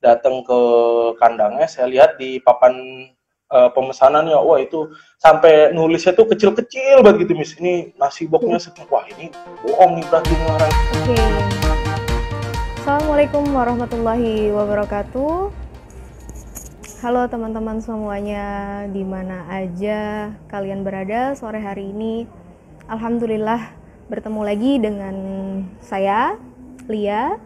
datang ke kandangnya, saya lihat di papan pemesanannya, wah itu sampai nulisnya tuh kecil-kecil banget gitu, Miss. Ini nasi boxnya, wah ini bohong nih berarti nih orang. Oke, Assalamualaikum warahmatullahi wabarakatuh. Halo teman-teman semuanya, di mana aja kalian berada sore hari ini. Alhamdulillah bertemu lagi dengan saya, Lia,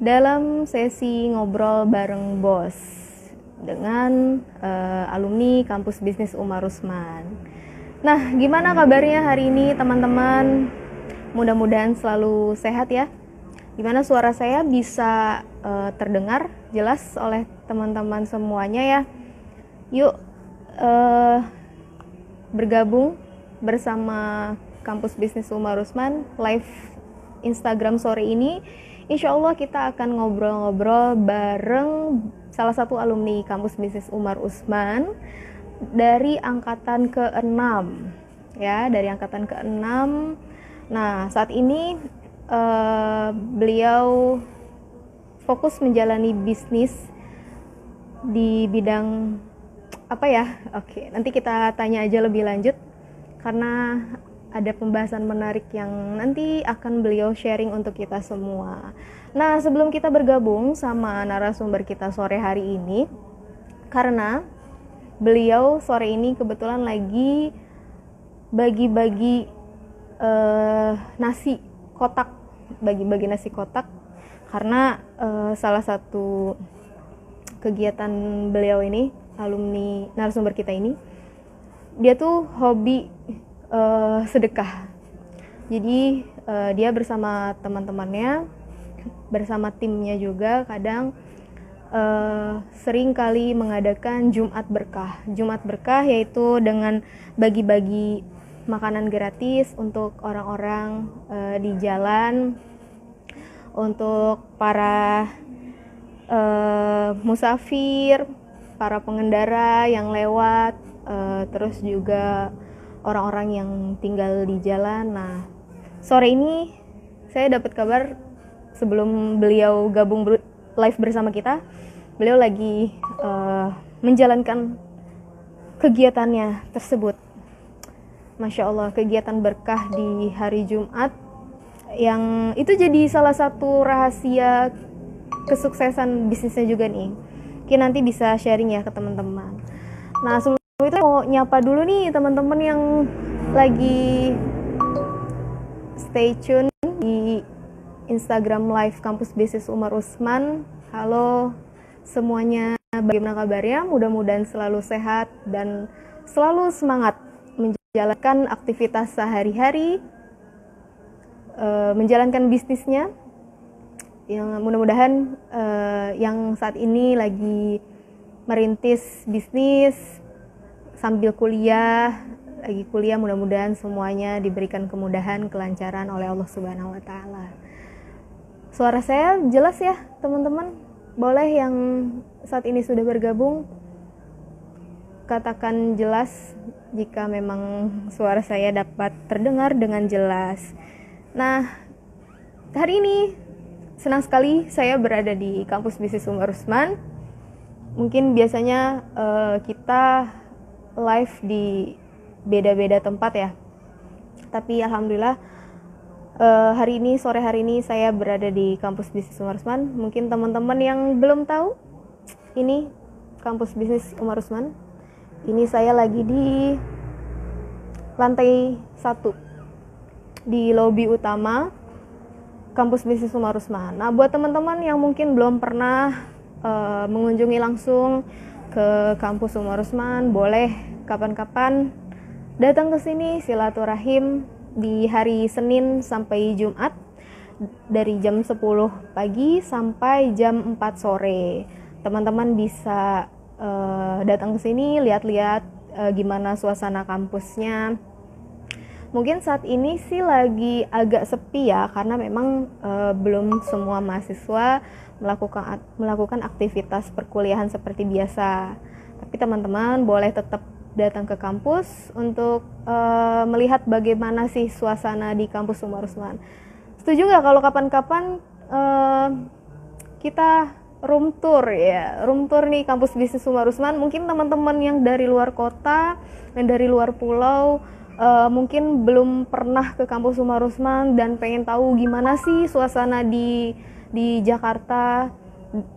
dalam sesi ngobrol bareng bos dengan alumni kampus bisnis Umar Usman. Nah, gimana kabarnya hari ini teman-teman? Mudah-mudahan selalu sehat ya. Gimana suara saya bisa terdengar jelas oleh teman-teman semuanya ya. Yuk bergabung bersama kampus bisnis Umar Usman live Instagram sore ini. Insya Allah kita akan ngobrol-ngobrol bareng salah satu alumni kampus bisnis Umar Usman dari angkatan ke-6 ya, dari angkatan ke-6. Nah, saat ini beliau fokus menjalani bisnis di bidang apa ya? Oke, nanti kita tanya aja lebih lanjut karena ada pembahasan menarik yang nanti akan beliau sharing untuk kita semua. Nah, sebelum kita bergabung sama narasumber kita sore hari ini, karena beliau sore ini kebetulan lagi bagi-bagi nasi kotak, bagi-bagi nasi kotak karena salah satu kegiatan beliau ini, alumni narasumber kita ini, dia tuh hobi sedekah. Jadi dia bersama teman-temannya, bersama timnya juga kadang sering kali mengadakan Jumat Berkah. Jumat Berkah yaitu dengan bagi-bagi makanan gratis untuk orang-orang di jalan, untuk para musafir, para pengendara yang lewat, terus juga orang-orang yang tinggal di jalan. Nah, sore ini saya dapat kabar sebelum beliau gabung live bersama kita, beliau lagi menjalankan kegiatannya tersebut. Masya Allah, kegiatan berkah di hari Jumat yang itu jadi salah satu rahasia kesuksesan bisnisnya juga nih. Mungkin nanti bisa sharing ya ke teman-teman. Nah, sebelum itu mau nyapa dulu nih teman-teman yang lagi stay tune di Instagram live kampus bisnis Umar Usman. Halo semuanya, bagaimana kabarnya? Mudah-mudahan selalu sehat dan selalu semangat menjalankan aktivitas sehari-hari, menjalankan bisnisnya. Yang mudah-mudahan yang saat ini lagi merintis bisnis sambil kuliah, lagi kuliah, mudah-mudahan semuanya diberikan kemudahan, kelancaran oleh Allah Subhanahu wa taala. Suara saya jelas ya, teman-teman? Boleh yang saat ini sudah bergabung katakan jelas jika memang suara saya dapat terdengar dengan jelas. Nah, hari ini senang sekali saya berada di kampus bisnis Umar Usman. Mungkin biasanya kita live di beda-beda tempat ya, tapi alhamdulillah hari ini, sore hari ini saya berada di kampus bisnis Umar Usman. Mungkin teman-teman yang belum tahu, ini kampus bisnis Umar Usman. Ini saya lagi di lantai 1 di lobi utama kampus bisnis Umar Usman. Nah, buat teman-teman yang mungkin belum pernah mengunjungi langsung ke kampus Umar Usman, boleh kapan-kapan datang ke sini silaturahim di hari Senin sampai Jumat dari jam 10 pagi sampai jam 4 sore. Teman-teman bisa datang ke sini, lihat-lihat gimana suasana kampusnya. Mungkin saat ini sih lagi agak sepi ya, karena memang belum semua mahasiswa melakukan aktivitas perkuliahan seperti biasa. Tapi teman-teman boleh tetap datang ke kampus untuk melihat bagaimana sih suasana di kampus Umar Usman. Setuju nggak kalau kapan-kapan kita room tour ya. Room tour nih kampus bisnis Umar Usman. Mungkin teman-teman yang dari luar kota, yang dari luar pulau, mungkin belum pernah ke kampus Umar Usman dan pengen tahu gimana sih suasana di Jakarta,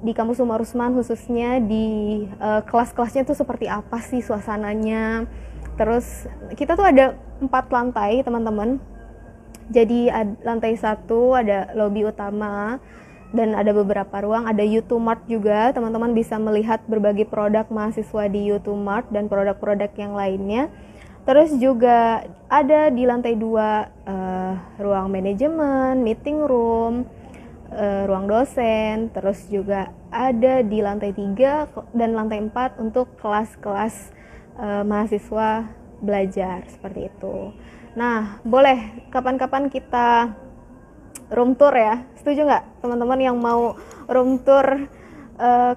di kampus Umar Usman khususnya di kelas-kelasnya tuh seperti apa sih suasananya. Terus kita tuh ada 4 lantai teman-teman. Jadi lantai 1 ada lobi utama dan ada beberapa ruang, ada U2 Mart juga, teman-teman bisa melihat berbagai produk mahasiswa di U2 Mart dan produk-produk yang lainnya. Terus juga ada di lantai 2 ruang manajemen, meeting room, ruang dosen, terus juga ada di lantai 3 dan lantai 4 untuk kelas-kelas mahasiswa belajar seperti itu. Nah, boleh kapan-kapan kita room tour ya, setuju nggak teman-teman yang mau room tour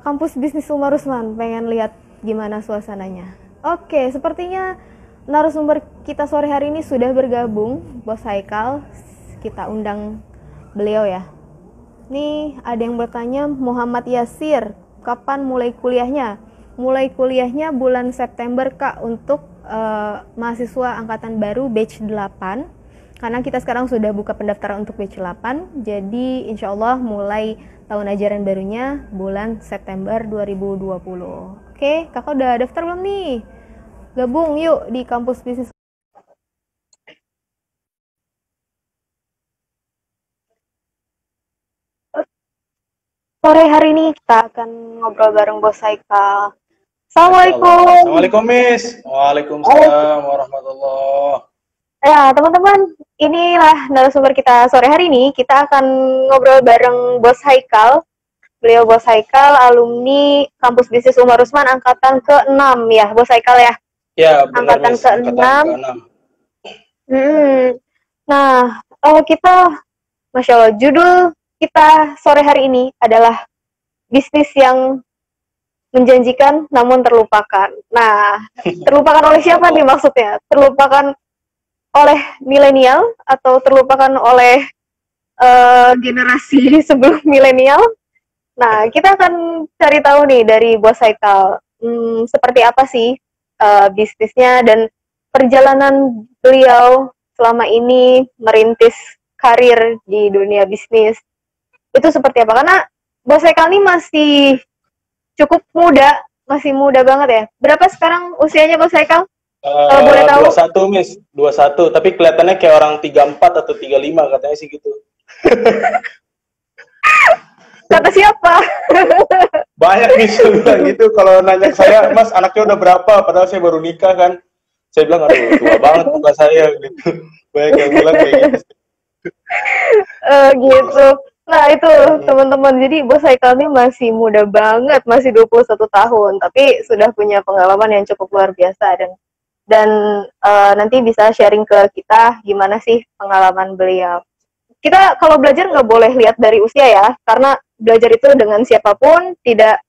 kampus bisnis Umar Usman, pengen lihat gimana suasananya? Oke, sepertinya narasumber kita sore hari ini sudah bergabung, Bos Haikal. Kita undang beliau ya. Nih ada yang bertanya, Muhammad Yasir, kapan mulai kuliahnya? Mulai kuliahnya bulan September Kak, untuk mahasiswa angkatan baru batch 8. Karena kita sekarang sudah buka pendaftaran untuk batch 8, jadi insya Allah mulai tahun ajaran barunya bulan September 2020. Oke, kakak udah daftar belum nih? Gabung yuk di kampus bisnis. Sore hari ini kita akan ngobrol bareng Bos Haikal. Assalamualaikum. Assalamualaikum Miss. Waalaikumsalam warahmatullahi. Ya teman-teman, inilah narasumber kita sore hari ini. Kita akan ngobrol bareng Bos Haikal. Beliau Bos Haikal, alumni kampus bisnis Umar Usman angkatan ke-6 ya, Bos Haikal ya? Ya, benar, angkatan Miss. ke-6. Angkatan ke-6. Nah, kita, Masya Allah, judul kita sore hari ini adalah bisnis yang menjanjikan namun terlupakan. Nah, terlupakan oleh siapa nih maksudnya? Terlupakan oleh milenial atau terlupakan oleh generasi sebelum milenial? Nah, kita akan cari tahu nih dari Bos Haikal, seperti apa sih bisnisnya dan perjalanan beliau selama ini merintis karir di dunia bisnis. Itu seperti apa? Karena Bos Haikal ini masih cukup muda, masih muda banget ya. Berapa sekarang usianya Bos Haikal? Kalau boleh tahu. 21 Miss, 21. Tapi kelihatannya kayak orang 34 atau 35 katanya sih gitu. Kata siapa? Banyak Miss bilang gitu. Kalau nanya ke saya, Mas anaknya udah berapa? Padahal saya baru nikah kan. Saya bilang, aduh tua banget muka saya gitu. Banyak yang bilang kayak gitu. Gitu. Nah itu teman-teman, jadi Bos Haikal ini masih muda banget, masih 21 tahun, tapi sudah punya pengalaman yang cukup luar biasa dan nanti bisa sharing ke kita gimana sih pengalaman beliau. Kita kalau belajar nggak boleh lihat dari usia ya, karena belajar itu dengan siapapun, tidak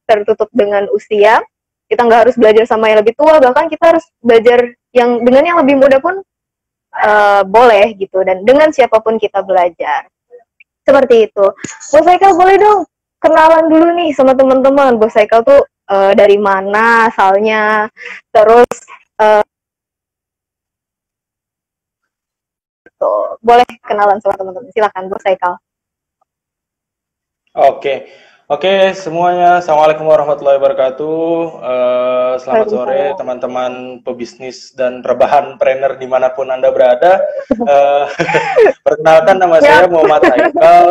tertutup dengan usia. Kita nggak harus belajar sama yang lebih tua, bahkan kita harus belajar dengan yang lebih muda pun boleh gitu, dan dengan siapapun kita belajar. Seperti itu. Bos Haikal boleh dong kenalan dulu nih sama teman-teman. Bos Haikal tuh dari mana asalnya, terus boleh kenalan sama teman-teman. Silakan Bos Haikal. Oke, semuanya. Assalamualaikum warahmatullahi wabarakatuh. Selamat sore teman-teman pebisnis dan rebahan trainer dimanapun Anda berada. Perkenalkan, nama saya Muhammad Haikal.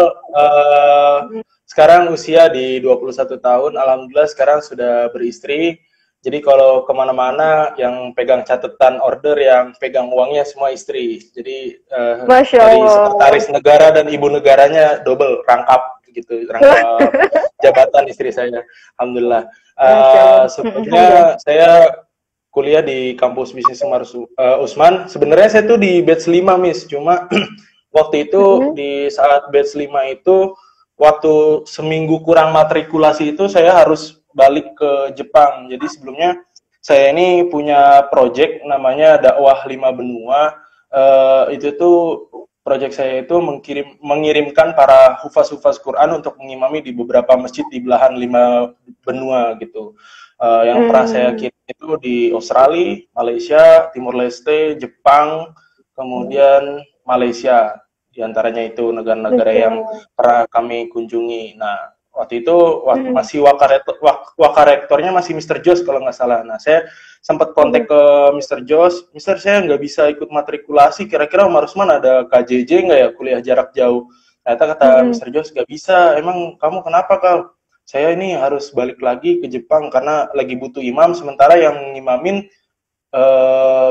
Sekarang usia di 21 tahun. Alhamdulillah sekarang sudah beristri. Jadi kalau kemana-mana yang pegang catatan order, yang pegang uangnya semua istri. Jadi dari sekretaris negara dan ibu negaranya double rangkap gitu, rangkap jabatan istri saya. Alhamdulillah. Sebelumnya saya kuliah di kampus bisnis Umar Usman. Sebenarnya saya tuh di batch 5 Miss, cuma waktu itu di saat batch 5 itu waktu seminggu kurang matrikulasi itu saya harus balik ke Jepang. Jadi sebelumnya saya ini punya project namanya Dakwah 5 Benua. Itu tuh proyek saya itu mengirimkan para hufaz-hufaz Quran untuk mengimami di beberapa masjid di belahan 5 benua gitu. Yang pernah saya kirim itu di Australia, Malaysia, Timur Leste, Jepang, kemudian Malaysia. Di antaranya itu negara-negara yang pernah kami kunjungi. Nah, waktu itu masih wakarektornya masih Mr. Jos kalau nggak salah. Nah, saya sempat kontak ke Mr. Jos, Mister saya nggak bisa ikut matrikulasi, kira-kira Om Rusman ada KJJ nggak ya, kuliah jarak jauh? Ternyata kata Mr. Jos, nggak bisa, emang kamu kenapa Kal? Saya ini harus balik lagi ke Jepang karena lagi butuh imam, sementara yang ngimamin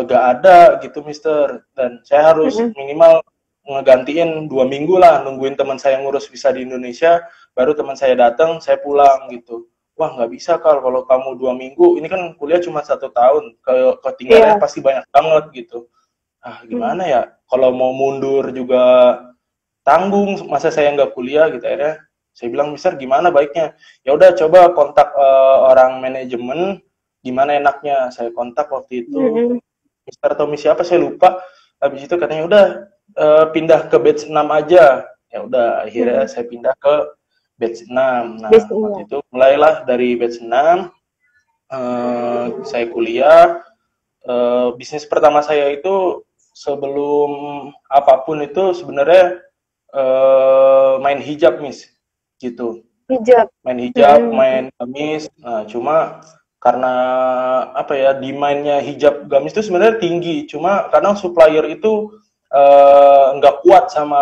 nggak ada gitu Mister, dan saya harus minimal ngegantiin 2 minggu lah, nungguin teman saya ngurus visa di Indonesia, baru teman saya datang, saya pulang gitu. Wah nggak bisa kalau kamu 2 minggu, ini kan kuliah cuma 1 tahun, ketinggalannya pasti banyak banget gitu. Ah gimana ya, kalau mau mundur juga tanggung, masa saya nggak kuliah gitu. Akhirnya saya bilang, Mister gimana baiknya? Ya udah coba kontak orang manajemen, gimana enaknya. Saya kontak waktu itu Mister atau Miss siapa saya lupa. Habis itu katanya udah pindah ke batch 6 aja. Ya udah akhirnya saya pindah ke batch 6. Nah, waktu itu mulailah dari batch 6 saya kuliah. Bisnis pertama saya itu sebelum apapun itu sebenarnya main hijab, Miss. Gitu. Main hijab, main gamis. Nah, cuma karena apa ya, demand-nya hijab gamis itu sebenarnya tinggi, cuma kadang supplier itu nggak kuat sama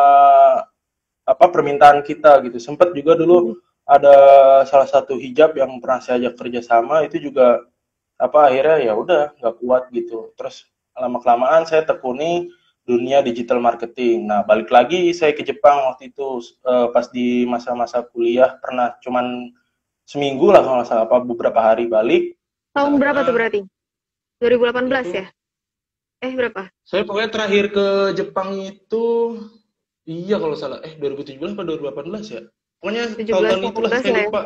apa permintaan kita gitu. Sempat juga dulu ada salah satu hijab yang pernah saya ajak kerjasama, itu juga apa akhirnya ya udah nggak kuat gitu. Terus lama kelamaan saya tekuni dunia digital marketing. Nah balik lagi saya ke Jepang waktu itu pas di masa-masa kuliah, pernah cuman seminggu lah kalau nggak salah, apa beberapa hari balik. Tahun berapa tuh berarti? 2018 itu, ya? Berapa? Saya pokoknya terakhir ke Jepang itu iya kalau salah 2017 atau 2018 ya. Pokoknya tahun-tahun itulah saya lupa.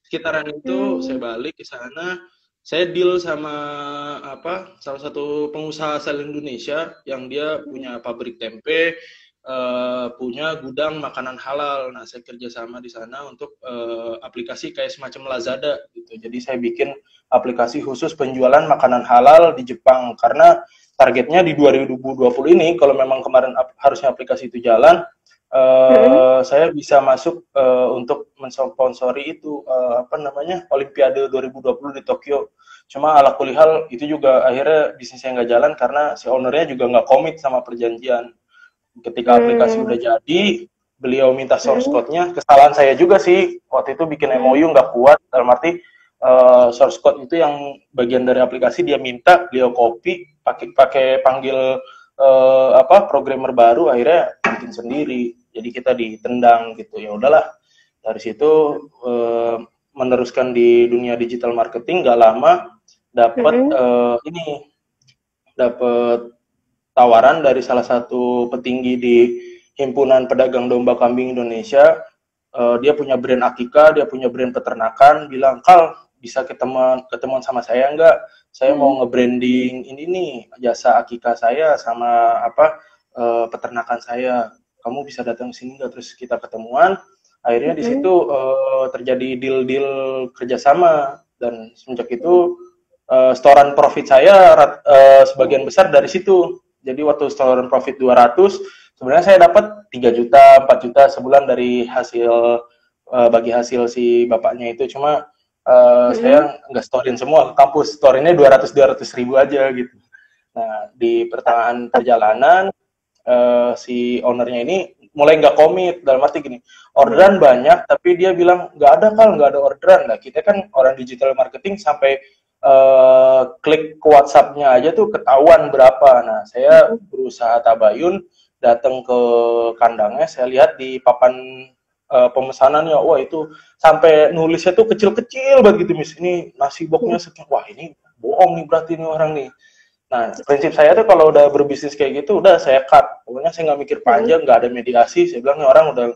Sekitaran itu saya balik ke sana. Saya deal sama salah satu pengusaha asal Indonesia yang dia punya pabrik tempe, punya gudang makanan halal. Nah, saya kerjasama di sana untuk aplikasi kayak semacam Lazada gitu. Jadi saya bikin aplikasi khusus penjualan makanan halal di Jepang, karena targetnya di 2020 ini kalau memang kemarin harusnya aplikasi itu jalan, saya bisa masuk untuk mensponsori itu Olimpiade 2020 di Tokyo. Cuma ala kulihal itu juga akhirnya bisnisnya nggak jalan karena si ownernya juga nggak komit sama perjanjian. Ketika aplikasi udah jadi, beliau minta source code-nya. Kesalahan saya juga sih waktu itu bikin MOU nggak kuat, dalam arti source code itu yang bagian dari aplikasi dia minta, beliau copy pakai panggil programmer baru, akhirnya bikin sendiri. Jadi kita ditendang gitu. Ya udahlah, dari situ meneruskan di dunia digital marketing. Nggak lama dapat dapat tawaran dari salah satu petinggi di Himpunan Pedagang Domba Kambing Indonesia. Dia punya brand akika, dia punya brand peternakan, bilang, Kal, bisa ketemuan sama saya nggak? Saya mau nge-branding ini nih, jasa akika saya sama peternakan saya. Kamu bisa datang ke sini nggak? Terus kita ketemuan. Akhirnya di situ terjadi deal-deal kerjasama, dan semenjak itu setoran profit saya sebagian besar dari situ. Jadi waktu setoran profit 200, sebenarnya saya dapat 3 juta, 4 juta sebulan dari hasil bagi hasil si bapaknya itu. Cuma saya nggak storin semua ke kampus, storinnya 200 ribu aja gitu. Nah di pertengahan perjalanan si ownernya ini mulai nggak komit, dalam arti gini, orderan banyak tapi dia bilang nggak ada orderan. Nah kita kan orang digital marketing, sampai klik ke WhatsApp-nya aja tuh ketahuan berapa. Nah saya berusaha tabayun, datang ke kandangnya, saya lihat di papan pemesanannya, wah itu sampai nulisnya tuh kecil-kecil banget gitu, Miss. Ini nasi boxnya sekian, wah ini bohong nih berarti ini orang nih. Nah prinsip saya tuh kalau udah berbisnis kayak gitu, udah saya cut. Pokoknya saya nggak mikir panjang, nggak ada mediasi. Saya bilang, nih orang udah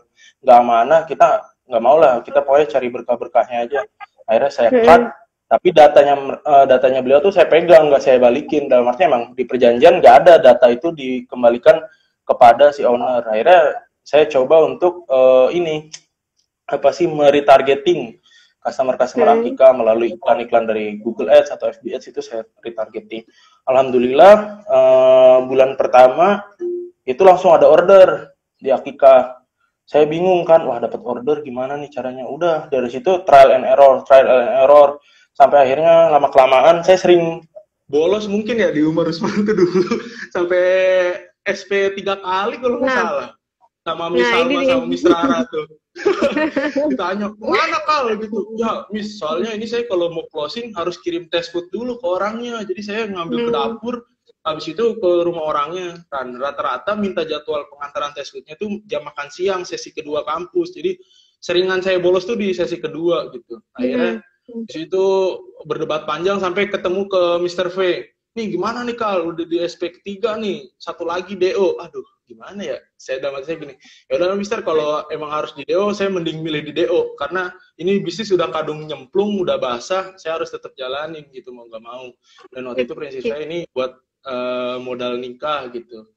nggak amanah, kita nggak mau lah, kita pokoknya cari berkah-berkahnya aja. Akhirnya saya cut. Tapi datanya beliau tuh saya pegang, nggak saya balikin. Dalam artinya emang di perjanjian nggak ada data itu dikembalikan kepada si owner. Akhirnya saya coba untuk ini apa sih meretargeting customer Akika melalui iklan-iklan dari Google Ads atau FB Ads, itu saya retargeting. Alhamdulillah bulan pertama itu langsung ada order di Akika. Saya bingung kan, wah dapat order gimana nih caranya. Udah dari situ trial and error sampai akhirnya lama kelamaan saya sering bolos mungkin ya di Umar Usman itu dulu sampai SP 3 kali kalau nggak salah sama Miss Salma sama Miss Rara tuh. Ditanya mana Kal gitu, ya Miss soalnya ini saya kalau mau closing harus kirim test food dulu ke orangnya, jadi saya ngambil ke dapur habis itu ke rumah orangnya. Dan rata-rata minta jadwal pengantaran test foodnya tuh jam makan siang sesi kedua kampus, jadi seringan saya bolos tuh di sesi kedua gitu. Akhirnya di situ berdebat panjang sampai ketemu ke Mr. V. Nih gimana nih Kal, udah di SP ketiga nih, satu lagi DO. Aduh, gimana ya? Saya dalam hati saya gini, ya udah Mister, kalau emang harus di DO, saya mending milih di DO karena ini bisnis udah kadung nyemplung, udah basah, saya harus tetap jalanin gitu mau nggak mau. Dan waktu itu prinsip saya ini buat modal nikah gitu.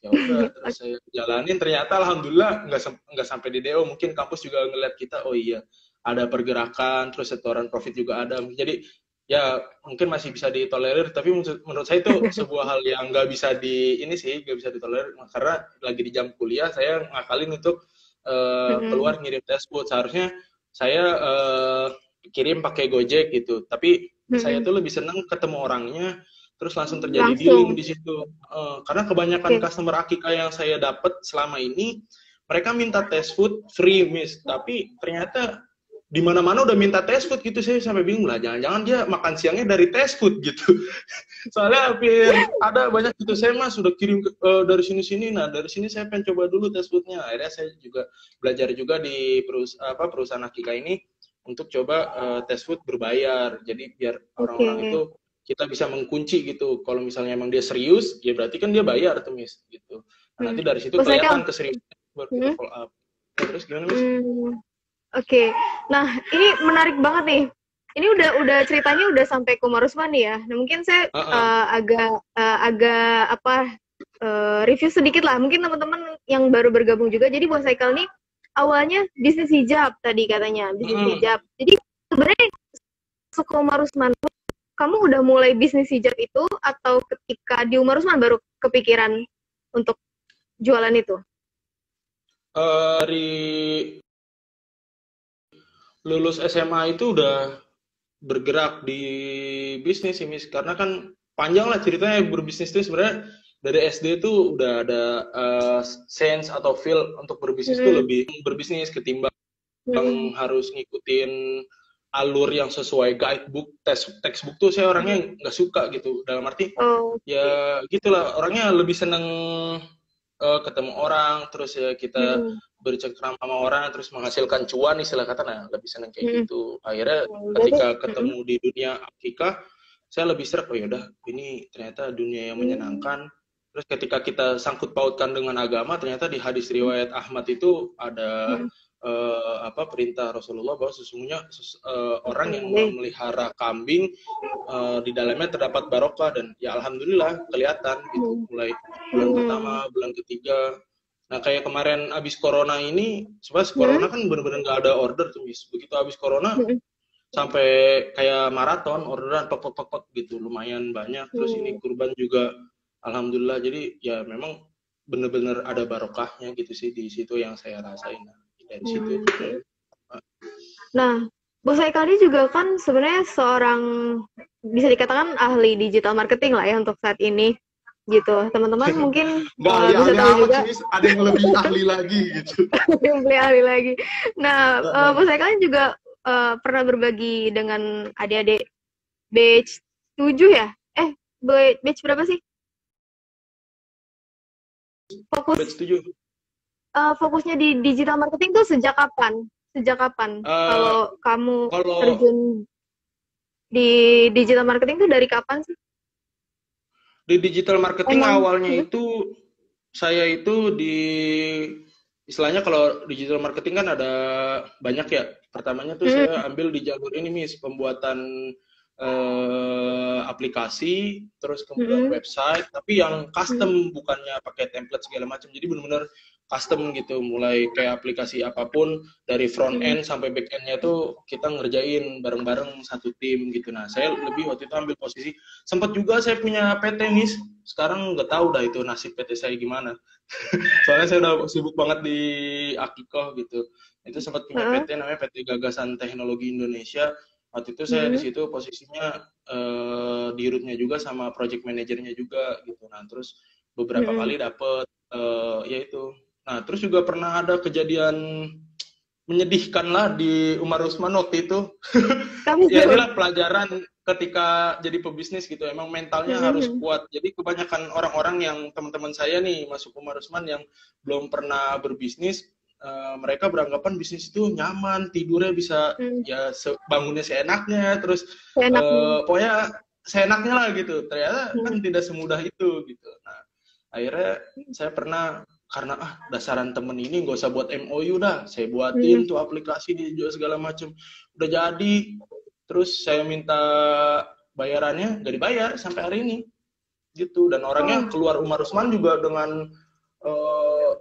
Ya udah, terus saya jalanin. Ternyata alhamdulillah nggak sampai di DO. Mungkin kampus juga ngeliat kita, oh iya ada pergerakan, terus setoran profit juga ada. Jadi ya mungkin masih bisa ditolerir, tapi menurut saya itu sebuah hal yang nggak bisa nggak bisa ditolerir karena lagi di jam kuliah saya ngakalin untuk keluar ngirim test food. Seharusnya saya kirim pakai Gojek gitu, tapi saya tuh lebih senang ketemu orangnya terus langsung terjadi dealing di situ. Karena kebanyakan customer Akika yang saya dapat selama ini mereka minta test food free Miss, tapi ternyata di mana-mana udah minta test food gitu. Saya sampai bingung lah, jangan-jangan dia makan siangnya dari test food gitu. Soalnya hampir ada banyak gitu, saya Mas sudah kirim dari sini-sini, nah dari sini saya pengen coba dulu test foodnya. Akhirnya saya juga belajar juga di perusahaan Akika ini untuk coba test food berbayar. Jadi biar orang-orang itu kita bisa mengkunci gitu. Kalau misalnya emang dia serius, ya berarti kan dia bayar tuh Miss gitu. Nah, nanti dari situ kelihatan keseriusan baru kita follow up. Nah, terus gimana Miss? Oke, nah ini menarik banget nih. Ini udah ceritanya udah sampai ke Umar Usman nih ya. Nah, mungkin saya agak review sedikit lah. Mungkin teman-teman yang baru bergabung juga. Jadi Bos Cycle nih awalnya bisnis hijab tadi katanya, bisnis hijab. Jadi sebenarnya masuk ke Umar Usman, kamu udah mulai bisnis hijab itu atau ketika di Umar Usman baru kepikiran untuk jualan itu? Dari lulus SMA itu udah bergerak di bisnis sih Miss, karena kan panjang lah ceritanya berbisnis itu. Sebenarnya dari SD itu udah ada sense atau feel untuk berbisnis itu lebih berbisnis ketimbang harus ngikutin alur yang sesuai guidebook, textbook tuh saya orangnya nggak suka gitu. Dalam arti ya gitulah, orangnya lebih seneng ketemu orang, terus ya kita bercengkrama sama orang, terus menghasilkan cuan istilah kata, nah lebih seneng kayak gitu. Akhirnya ketika ketemu di dunia Akika, saya lebih serak, oh yaudah ini ternyata dunia yang menyenangkan. Terus ketika kita sangkut pautkan dengan agama, ternyata di hadis riwayat Ahmad itu ada perintah Rasulullah bahwa sesungguhnya orang yang memelihara kambing di dalamnya terdapat barokah, dan ya alhamdulillah kelihatan gitu mulai bulan pertama, bulan ketiga. Nah kayak kemarin abis corona ini, sebenarnya corona kan benar-benar nggak ada order tuh Miss. Begitu abis corona sampai kayak maraton orderan pok gitu, lumayan banyak. Terus ini kurban juga alhamdulillah. Jadi ya memang benar-benar ada barokahnya gitu sih di situ yang saya rasain. Dari situ. Nah, Bos Haikal ini juga kan sebenarnya seorang bisa dikatakan ahli digital marketing lah ya untuk saat ini gitu. Teman-teman mungkin bisa tahu juga ada yang lebih ahli lagi gitu. Lebih ahli lagi. Nah, Bos Haikal juga pernah berbagi dengan adik-adik batch 7 ya? Batch berapa sih? Batch 7. Fokusnya di digital marketing tuh sejak kapan? Kalau kamu terjun di digital marketing tuh dari kapan sih? Di digital marketing awalnya itu saya itu di istilahnya kalau digital marketing kan ada banyak ya. Pertamanya tuh saya ambil di jalur ini Miss, pembuatan aplikasi, terus kemudian website, tapi yang custom, bukannya pakai template segala macam. Jadi benar-benar custom gitu, mulai kayak aplikasi apapun dari front end sampai back endnya tuh kita ngerjain bareng-bareng satu tim gitu. Nah, saya lebih waktu itu ambil posisi, sempat juga saya punya PT nih, sekarang nggak tahu dah itu nasib PT saya gimana. Soalnya saya udah sibuk banget di Akikoh gitu. Itu sempat punya PT namanya PT Gagasan Teknologi Indonesia. Waktu itu saya di situ posisinya di root-nya juga sama project manajernya juga gitu. Nah, terus beberapa kali dapet ya itu. Nah, terus juga pernah ada kejadian menyedihkan lah di Umar Usman waktu itu. Ya inilah pelajaran ketika jadi pebisnis gitu. Emang mentalnya harus kuat. Jadi kebanyakan orang-orang yang teman-teman saya nih masuk Umar Usman yang belum pernah berbisnis, mereka beranggapan bisnis itu nyaman, tidurnya bisa ya bangunnya seenaknya, terus pokoknya seenaknya lah gitu. Ternyata kan tidak semudah itu gitu. Nah, akhirnya saya pernah, karena dasaran temen ini nggak usah buat MOU dah, saya buatin tuh aplikasi dijual segala macem, udah jadi. Terus saya minta bayarannya nggak dibayar sampai hari ini gitu. Dan orangnya keluar Umar Usman juga dengan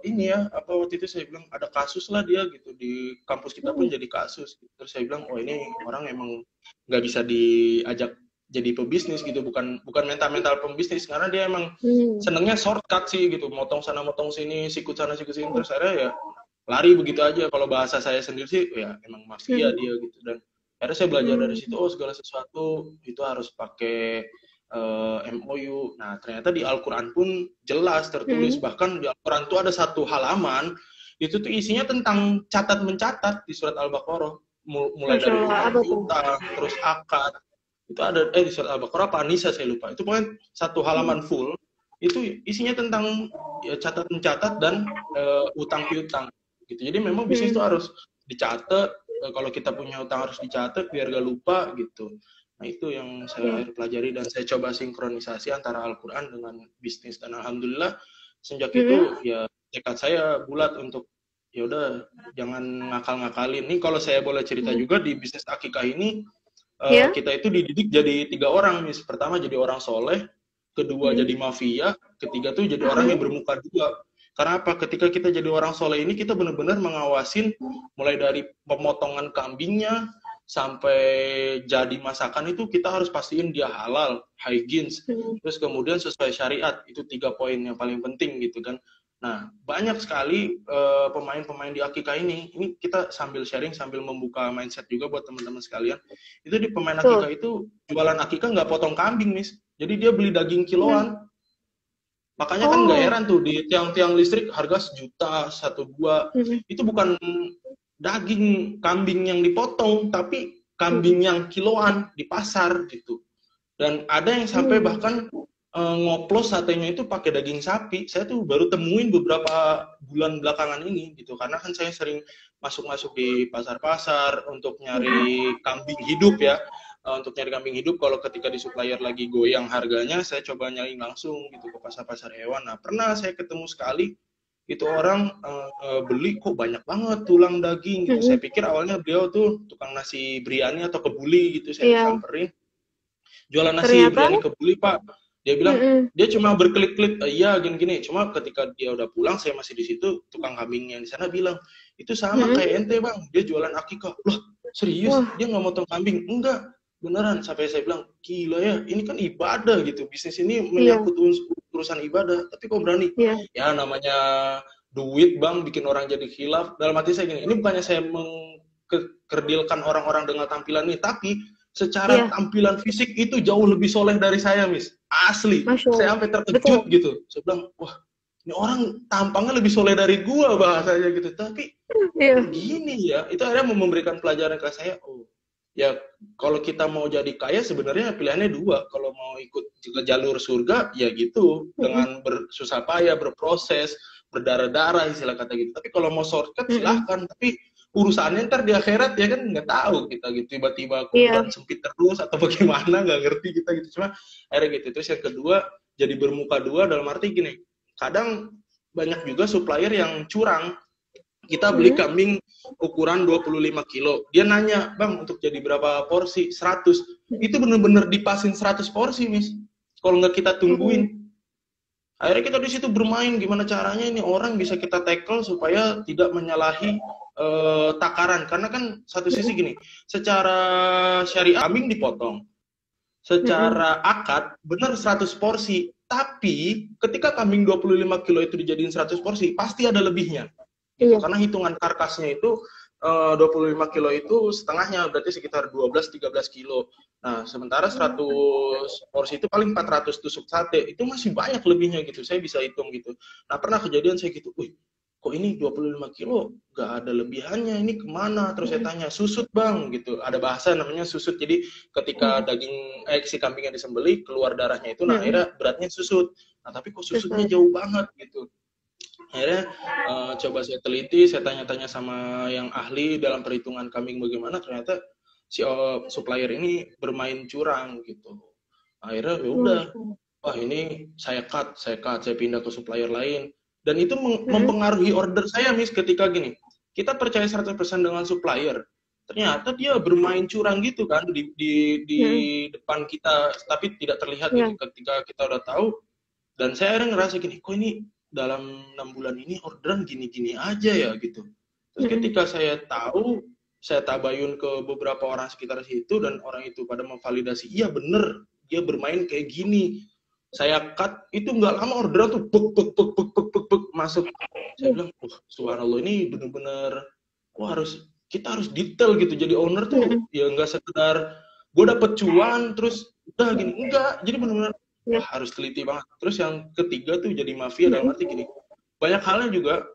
ini ya, apa waktu itu saya bilang ada kasus lah dia gitu, di kampus kita pun jadi kasus. Terus saya bilang, oh ini orang emang nggak bisa diajak jadi pebisnis gitu, bukan mental pembisnis, karena dia emang senengnya shortcut sih gitu, motong sana motong sini, sikut sana sikut sini, terus akhirnya ya lari begitu aja. Kalau bahasa saya sendiri sih ya emang mafia dia gitu. Dan akhirnya saya belajar dari situ, oh segala sesuatu itu harus pakai MOU. Nah, ternyata di Al-Quran pun jelas tertulis, bahkan di Al-Quran tuh ada satu halaman, itu tuh isinya tentang catat-mencatat di surat Al-Baqarah, mulai dari utang, terus akad, itu ada, di surat Al-Baqarah apa An-Nisa saya lupa, itu pokoknya satu halaman full, itu isinya tentang ya, catat-mencatat dan utang piutang, gitu. Jadi memang bisnis itu harus dicatat, kalau kita punya utang harus dicatat, biar gak lupa, gitu. Nah, itu yang saya pelajari dan saya coba sinkronisasi antara Al-Quran dengan bisnis. Dan alhamdulillah sejak itu ya tekad saya bulat untuk ya udah jangan ngakal-ngakalin. Nih kalau saya boleh cerita juga di bisnis Akikah ini, kita itu dididik jadi 3 orang. Pertama jadi orang soleh, kedua jadi mafia, ketiga tuh jadi orang yang bermuka dua. Karena apa? Ketika kita jadi orang soleh ini, kita benar-benar mengawasin mulai dari pemotongan kambingnya sampai jadi masakan itu kita harus pastiin dia halal, hygienes, terus kemudian sesuai syariat. Itu 3 poin yang paling penting gitu kan. Nah, banyak sekali pemain-pemain di Akikah ini kita sambil sharing, sambil membuka mindset juga buat teman-teman sekalian. Itu di pemain Akikah itu jualan Akikah nggak potong kambing, Miss. Jadi dia beli daging kiloan. Makanya kan nggak heran tuh di tiang-tiang listrik harga 1 juta, 1-2. Itu bukan daging kambing yang dipotong, tapi kambing yang kiloan di pasar gitu. Dan ada yang sampai bahkan ngoplos satenya itu pakai daging sapi. Saya tuh baru temuin beberapa bulan belakangan ini gitu, karena kan saya sering masuk-masuk di pasar-pasar untuk nyari kambing hidup ya. Untuk nyari kambing hidup, kalau ketika di supplier lagi goyang harganya, saya coba nyari langsung gitu ke pasar-pasar hewan. Nah, pernah saya ketemu sekali, itu orang beli kok banyak banget tulang daging gitu. Saya pikir awalnya beliau tuh tukang nasi biryani atau kebuli gitu. Saya samperin, jualan nasi biryani kebuli Pak. Dia bilang dia cuma berkelit-kelit, iya gini-gini. Cuma ketika dia udah pulang, saya masih di situ, tukang kambingnya di sana bilang, itu sama kayak ente Bang, dia jualan Akikah. Loh serius? Dia nggak motong kambing? Enggak, beneran. Sampai saya bilang, gila ya, ini kan ibadah gitu, bisnis ini menyangkut urusan ibadah, tapi kok berani? Ya namanya duit Bang, bikin orang jadi khilaf. Dalam hati saya gini, ini bukannya saya mengkerdilkan orang-orang dengan tampilan ini, tapi secara tampilan fisik itu jauh lebih soleh dari saya, Miss. Asli. Saya sampai terkejut gitu. Saya bilang, wah, ini orang tampangnya lebih soleh dari gua bahasanya gitu. Tapi gini ya, itu akhirnya memberikan pelajaran ke saya, oh, ya kalau kita mau jadi kaya sebenarnya pilihannya 2. Kalau mau ikut ke jalur surga ya gitu, dengan bersusah payah, berproses, berdarah-darah istilah kata gitu. Tapi kalau mau shortcut silahkan, tapi urusannya ntar di akhirat ya kan nggak tahu kita gitu, tiba-tiba kuburan sempit terus atau bagaimana, nggak ngerti kita gitu. Cuma akhirnya gitu. Terus yang kedua, jadi bermuka dua dalam arti gini, kadang banyak juga supplier yang curang. Kita beli kambing ukuran 25 kilo. Dia nanya, Bang, untuk jadi berapa porsi? 100. Itu bener-bener dipasin 100 porsi, Miss. Kalau nggak kita tungguin. Akhirnya kita di situ bermain, gimana caranya ini orang bisa kita tackle supaya tidak menyalahi takaran. Karena kan satu sisi gini, secara syariah kambing dipotong. Secara akad, benar 100 porsi. Tapi ketika kambing 25 kilo itu dijadiin 100 porsi, pasti ada lebihnya. Gitu. Karena hitungan karkasnya itu 25 kilo itu setengahnya berarti sekitar 12-13 kilo. Nah, sementara 100 porsi itu paling 400 tusuk sate. Itu masih banyak lebihnya gitu. Saya bisa hitung gitu. Nah, pernah kejadian saya gitu, wih, kok ini 25 kilo nggak ada lebihannya, ini kemana? Terus saya tanya, susut Bang, gitu. Ada bahasa namanya susut. Jadi ketika si kambingnya disembelih, keluar darahnya itu, nah akhirnya beratnya susut. Nah, tapi kok susutnya jauh banget gitu. Akhirnya coba saya teliti, saya tanya-tanya sama yang ahli dalam perhitungan kambing bagaimana, ternyata si supplier ini bermain curang gitu. Akhirnya ya udah, wah ini saya cut, saya pindah ke supplier lain. Dan itu mempengaruhi order saya, Miss, ketika gini, kita percaya 100% dengan supplier, ternyata dia bermain curang gitu kan di depan kita, tapi tidak terlihat gitu ketika kita udah tahu. Dan saya akhirnya ngerasa gini, kok ini dalam 6 bulan ini orderan gini-gini aja ya gitu. Terus ketika saya tahu, saya tabayun ke beberapa orang sekitar situ dan orang itu pada memvalidasi, iya bener, dia bermain kayak gini. Saya cut, itu nggak lama orderan tuh bek masuk. Saya bilang, subhanallah ini bener-bener, kita harus detail gitu. Jadi owner tuh ya nggak sekedar gue dapet cuan terus udah gini, enggak. Jadi bener-bener harus teliti banget. Terus yang ketiga tuh jadi mafia dalam arti gini, banyak halnya juga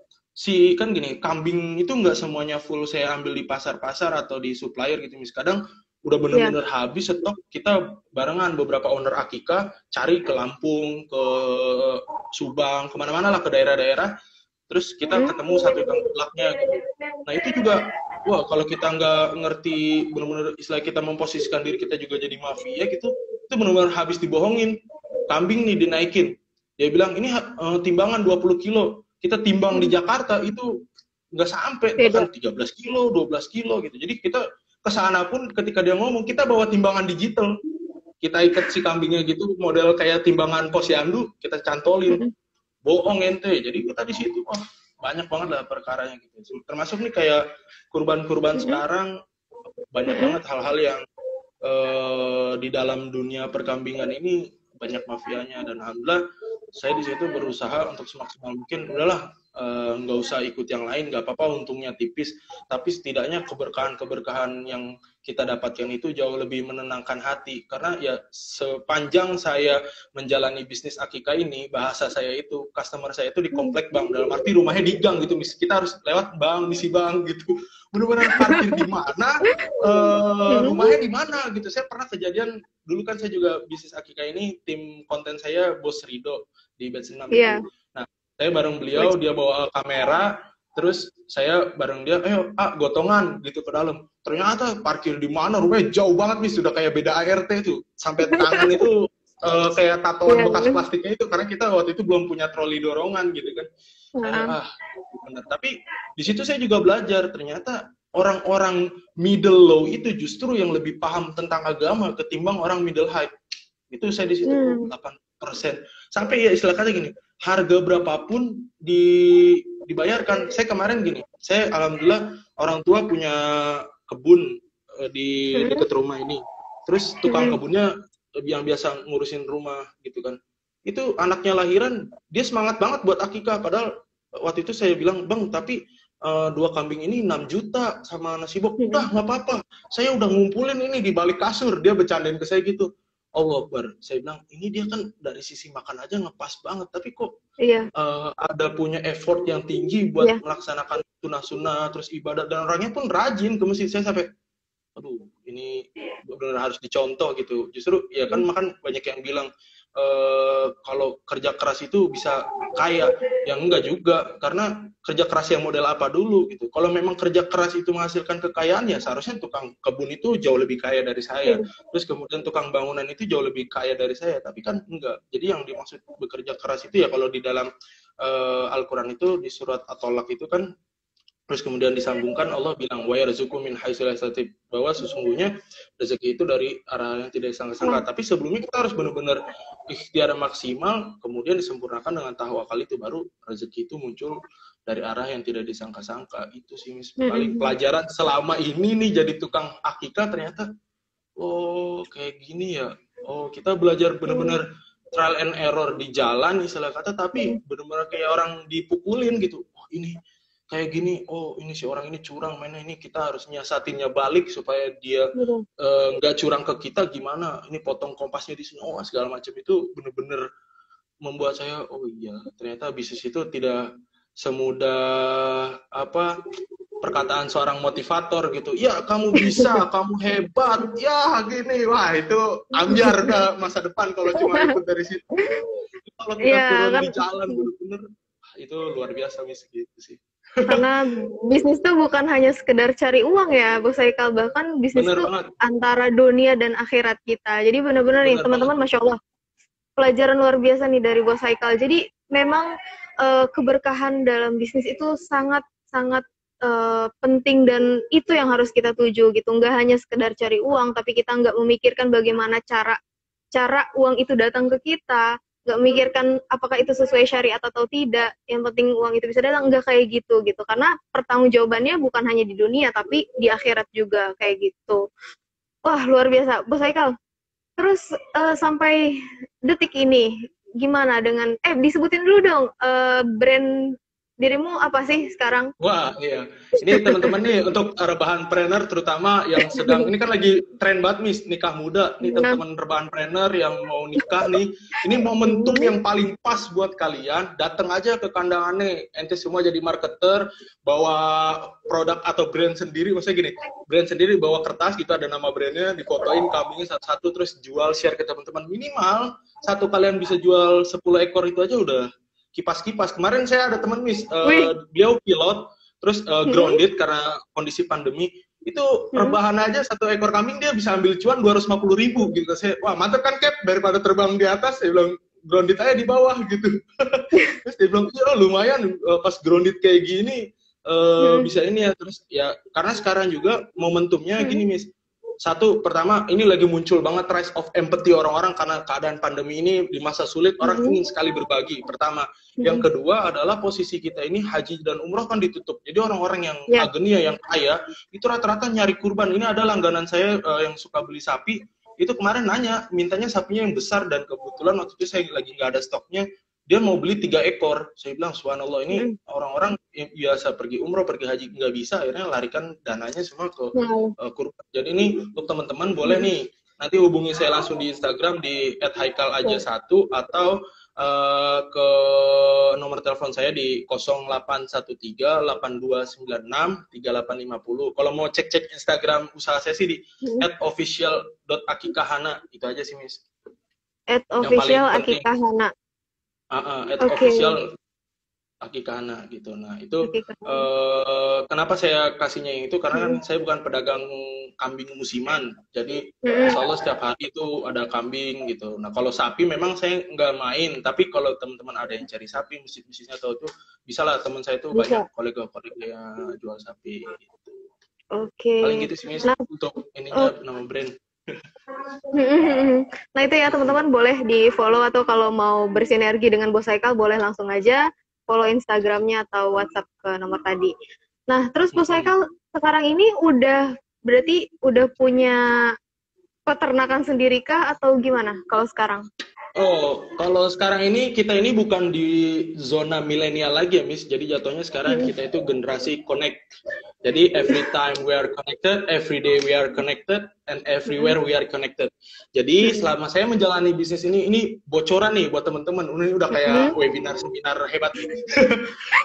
kan gini, kambing itu nggak semuanya full saya ambil di pasar-pasar atau di supplier gitu, Mis. Kadang udah bener-bener habis stok, kita barengan beberapa owner akikah cari ke Lampung, ke Subang, kemana-mana lah, ke daerah-daerah. Terus kita ketemu satu tukang gelaknya gitu. Nah itu juga, wah kalau kita nggak ngerti benar-benar istilah kita memposisikan diri kita juga jadi mafia gitu, itu benar-benar habis dibohongin. Kambing nih dinaikin, dia bilang ini timbangan 20 kilo, kita timbang di Jakarta itu nggak sampai, bahkan 13 kilo, 12 kilo gitu. Jadi kita kesana pun ketika dia ngomong, kita bawa timbangan digital, kita ikat si kambingnya gitu, model kayak timbangan posyandu, kita cantolin, bohong ente. Jadi kita di situ, wah banyak banget lah perkaranya gitu. Termasuk nih kayak kurban-kurban sekarang, banyak banget hal-hal yang di dalam dunia perkambingan ini banyak mafianya. Dan alhamdulillah saya di situ berusaha untuk semaksimal mungkin, udahlah nggak usah ikut yang lain, nggak apa-apa untungnya tipis, tapi setidaknya keberkahan yang kita dapatkan itu jauh lebih menenangkan hati. Karena ya sepanjang saya menjalani bisnis akikah ini, bahasa saya itu, customer saya itu di komplek Bang, dalam arti rumahnya di gang gitu, kita harus lewat Bang, misi Bang gitu, benar-benar parkir di mana, rumahnya di mana gitu. Saya pernah kejadian, dulu kan saya juga bisnis akikah ini, tim konten saya Bos Rido di Batch 6 itu. Nah, saya bareng beliau, dia bawa kamera, terus saya bareng dia, ayo gotongan gitu ke dalam. Ternyata parkir di mana, rumahnya jauh banget nih, sudah kayak beda ART tuh, sampai tangan itu kayak tatoan bekas plastiknya itu, karena kita waktu itu belum punya troli dorongan gitu kan. Bener. Tapi di situ saya juga belajar, ternyata orang-orang middle low itu justru yang lebih paham tentang agama ketimbang orang middle high. Itu saya di situ 8%. Sampai ya istilah kata gini, harga berapapun dibayarkan. Saya kemarin gini, saya alhamdulillah orang tua punya kebun di dekat rumah ini. Terus tukang kebunnya yang biasa ngurusin rumah gitu kan. Itu anaknya lahiran, dia semangat banget buat akikah. Padahal waktu itu saya bilang, Bang, tapi 2 kambing ini 6 juta sama nasi bok. Udah, nggak apa-apa. Saya udah ngumpulin ini di balik kasur. Dia bercandain ke saya gitu. Allah Akbar. Saya bilang, ini dia kan dari sisi makan aja ngepas banget. Tapi kok ada punya effort yang tinggi buat melaksanakan sunnah-sunnah, terus ibadah. Dan orangnya pun rajin ke masjid. Saya sampai, aduh, ini benar harus dicontoh gitu. Justru, ya kan banyak yang bilang, kalau kerja keras itu bisa kaya, yang enggak juga, karena kerja keras yang model apa dulu gitu. Kalau memang kerja keras itu menghasilkan kekayaan, ya seharusnya tukang kebun itu jauh lebih kaya dari saya, terus kemudian tukang bangunan itu jauh lebih kaya dari saya, tapi kan enggak. Jadi yang dimaksud bekerja keras itu ya kalau di dalam Al-Quran itu di surat At-Tolak itu kan Terus kemudian disambungkan Allah bilang wa yarzuqu min haitsu la yahtasib, bahwa sesungguhnya rezeki itu dari arah yang tidak disangka-sangka. Tapi sebelumnya kita harus benar-benar ikhtiar maksimal, kemudian disempurnakan dengan tawakal, itu baru rezeki itu muncul dari arah yang tidak disangka-sangka. Itu sih Miss, paling pelajaran selama ini nih jadi tukang akikah, ternyata oh kayak gini ya. Oh, kita belajar benar-benar trial and error di jalan istilah kata, tapi benar-benar kayak orang dipukulin gitu. Oh, ini kayak gini, oh ini si orang ini curang mainnya, ini kita harus nyiasatinnya balik supaya dia nggak curang ke kita, gimana ini potong kompasnya di sini, oh segala macam. Itu bener-bener membuat saya, oh iya ternyata bisnis itu tidak semudah apa perkataan seorang motivator gitu, ya kamu bisa, kamu hebat, ya gini, wah itu ambiar udah masa depan kalau cuma ikut dari situ. Kalau kita turun di jalan bener-bener, itu luar biasa Miss, gitu sih. Karena bisnis tuh bukan hanya sekedar cari uang ya, Bos Haikal, bahkan bisnis tuh antara dunia dan akhirat kita. Jadi benar-benar nih teman-teman, Masya Allah, pelajaran luar biasa nih dari Bos Haikal. Jadi memang keberkahan dalam bisnis itu sangat-sangat penting, dan itu yang harus kita tuju gitu. Nggak hanya sekedar cari uang, tapi kita nggak memikirkan bagaimana cara uang itu datang ke kita, nggak memikirkan apakah itu sesuai syariat atau tidak, yang penting uang itu bisa datang. Nggak kayak gitu, karena pertanggungjawabannya bukan hanya di dunia, tapi di akhirat juga, kayak gitu. Wah, luar biasa, Bos Haikal. Terus sampai detik ini, gimana dengan, disebutin dulu dong, brand dirimu apa sih sekarang? Wah, iya. Ini teman-teman nih, untuk rebahan-planner terutama yang sedang, ini kan lagi tren banget Miss, nikah muda. Nih teman-teman rebahan-planner yang mau nikah nih, ini momentum yang paling pas buat kalian. Datang aja ke kandangannya, ente semua jadi marketer, bawa produk atau brand sendiri, maksudnya gini, brand sendiri bawa kertas gitu, ada nama brandnya, difotoin kambingnya satu-satu, terus jual, share ke teman-teman. Minimal, satu kalian bisa jual 10 ekor itu aja udah kipas-kipas. Kemarin saya ada teman Miss, beliau pilot, terus grounded karena kondisi pandemi. Itu rebahan aja satu ekor kambing dia bisa ambil cuan 250.000 gitu. Saya, wah mantap kan Cap, daripada terbang di atas. Saya bilang grounded aja di bawah gitu. Terus dia bilang, iya lumayan pas grounded kayak gini bisa ini ya. Terus ya karena sekarang juga momentumnya gini Miss. Satu, pertama, ini lagi muncul banget rise of empathy orang-orang karena keadaan pandemi ini di masa sulit, orang ingin sekali berbagi, pertama. Yang kedua adalah posisi kita ini haji dan umroh kan ditutup. Jadi orang-orang yang agonia, yang kaya, itu rata-rata nyari kurban. Ini ada langganan saya yang suka beli sapi, itu kemarin nanya, mintanya sapinya yang besar, dan kebetulan waktu itu saya lagi nggak ada stoknya, dia mau beli 3 ekor. Saya bilang, subhanallah, ini orang-orang yang biasa pergi umroh, pergi haji nggak bisa, akhirnya larikan dananya semua ke kurban. Jadi ini untuk teman-teman boleh nih, nanti hubungi saya langsung di Instagram di @haikalaja1 atau ke nomor telepon saya di 0813-8296-3850. Kalau mau cek-cek Instagram usaha saya sih di @official.akikahana. Itu aja sih Miss. @official_akikahana. Official Akikahana gitu. Nah itu kenapa saya kasihnya itu karena kan saya bukan pedagang kambing musiman, jadi insya Allah setiap hari itu ada kambing gitu. Nah kalau sapi memang saya nggak main, tapi kalau teman-teman ada yang cari sapi, bisnisnya atau itu bisa lah, teman saya itu banyak kolega-kolega yang jual sapi gitu. Paling gitu sih Miss, untuk ininya nama brand. Nah itu ya teman-teman, boleh di follow, atau kalau mau bersinergi dengan Bos Haikal boleh langsung aja follow Instagramnya atau WhatsApp ke nomor tadi. Nah terus Bos Haikal sekarang ini berarti udah punya peternakan sendiri kah atau gimana kalau sekarang? Oh, kalau sekarang ini kita ini bukan di zona milenial lagi ya, Miss. Jadi jatuhnya sekarang kita itu generasi connect. Jadi every time we are connected, every day we are connected, and everywhere we are connected. Jadi selama saya menjalani bisnis ini bocoran nih buat teman-teman. Ini udah kayak webinar seminar hebat nih.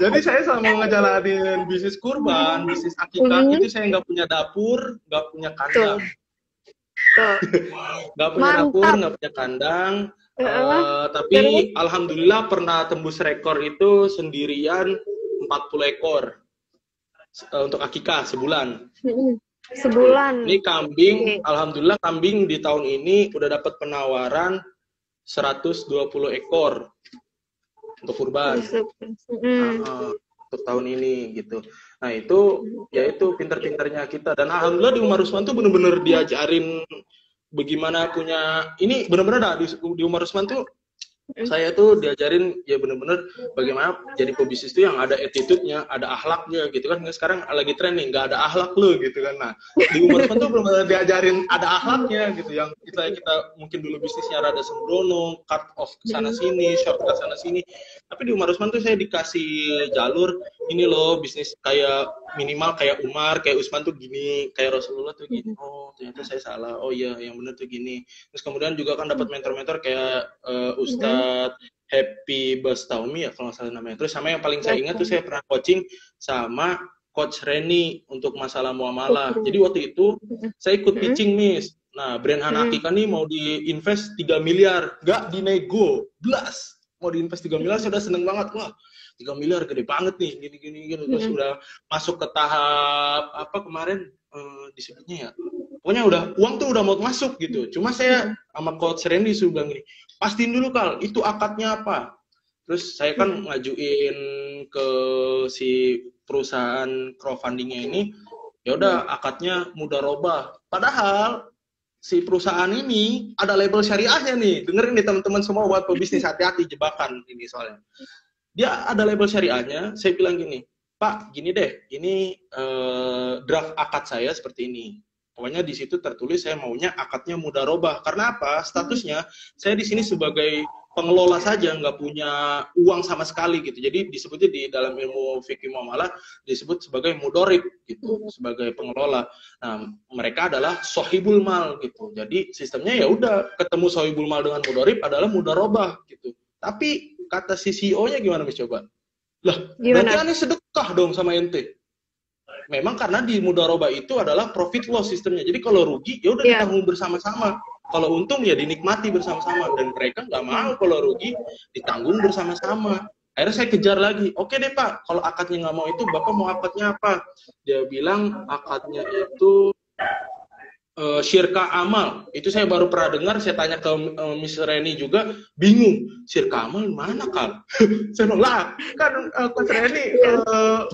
Jadi saya selama ngejalanin bisnis kurban, bisnis akikah itu saya nggak punya dapur, nggak punya kandang. Nggak punya dapur, nggak punya kandang. Tapi alhamdulillah pernah tembus rekor itu sendirian 40 ekor untuk akikah sebulan. Ini kambing, alhamdulillah kambing di tahun ini udah dapat penawaran 120 ekor untuk kurban untuk tahun ini gitu. Nah itu ya itu pinter-pinternya kita, dan alhamdulillah di Umar Usman tuh bener-bener diajarin bagaimana punya ini, bener-bener dah di Umar Usman tuh saya tuh diajarin ya bener-bener bagaimana jadi pebisnis itu yang ada attitude-nya, ada akhlaknya gitu kan. Sekarang lagi trending nggak ada akhlak lu gitu kan. Nah di Umar Usman tuh bener-bener diajarin ada akhlaknya gitu, yang kita mungkin dulu bisnisnya rada sembrono, cut off sana sini, shortcut sana sini, tapi di Umar Usman tuh saya dikasih jalur ini loh, bisnis kayak minimal kayak Umar, kayak Usman tuh gini, kayak Rasulullah tuh gini. Oh ternyata saya salah, oh iya yang bener tuh gini. Terus kemudian juga kan dapat mentor-mentor kayak Ustadz Happy Bastaumi ya kalau nggak salah namanya. Terus sama yang paling saya ingat tuh saya pernah coaching sama Coach Reni untuk masalah muamalah. Jadi waktu itu saya ikut pitching, Miss. Nah, brand Hanakika nih mau diinvest 3 miliar, nggak dinego, belas. Mau diinvest 3 miliar, saya udah seneng banget. Wah, 3 miliar gede banget nih, gini. Terus udah masuk ke tahap apa kemarin disebutnya ya. Pokoknya uang tuh udah mau masuk gitu. Cuma saya sama Coach Randy sudah bilang gini, pastiin dulu Kal, itu akadnya apa? Terus saya kan ngajuin ke si perusahaan crowdfundingnya ini, ya udah akadnya mudharabah. Padahal si perusahaan ini ada label syariahnya nih. Dengerin nih teman-teman semua buat pebisnis, hati-hati jebakan ini soalnya. Dia ada label syariahnya, saya bilang gini, Pak, gini deh, ini draft akad saya seperti ini. Pokoknya di situ tertulis saya maunya akadnya mudharabah. Karena apa? Statusnya saya di sini sebagai pengelola saja, nggak punya uang sama sekali gitu. Jadi disebutnya di dalam ilmu fikih muamalah disebut sebagai mudharib gitu, sebagai pengelola. Nah, mereka adalah sohibul mal gitu. Jadi sistemnya ya udah ketemu sohibul mal dengan mudharib adalah mudharabah gitu. Tapi kata si CEO-nya gimana Mas coba? Lah, berarti aneh sedekah dong sama ente. Memang karena di mudharabah itu adalah profit loss sistemnya. Jadi kalau rugi ya udah ditanggung bersama-sama. Kalau untung ya dinikmati bersama-sama, dan mereka nggak mau kalau rugi ditanggung bersama-sama. Akhirnya saya kejar lagi. Oke deh Pak, kalau akadnya nggak mau itu Bapak mau akadnya apa? Dia bilang akadnya itu syirka amal. Itu saya baru pernah dengar. Saya tanya ke Miss Reni juga, bingung. Syirka amal mana Kal? Saya bilang lah, kan Coach Reni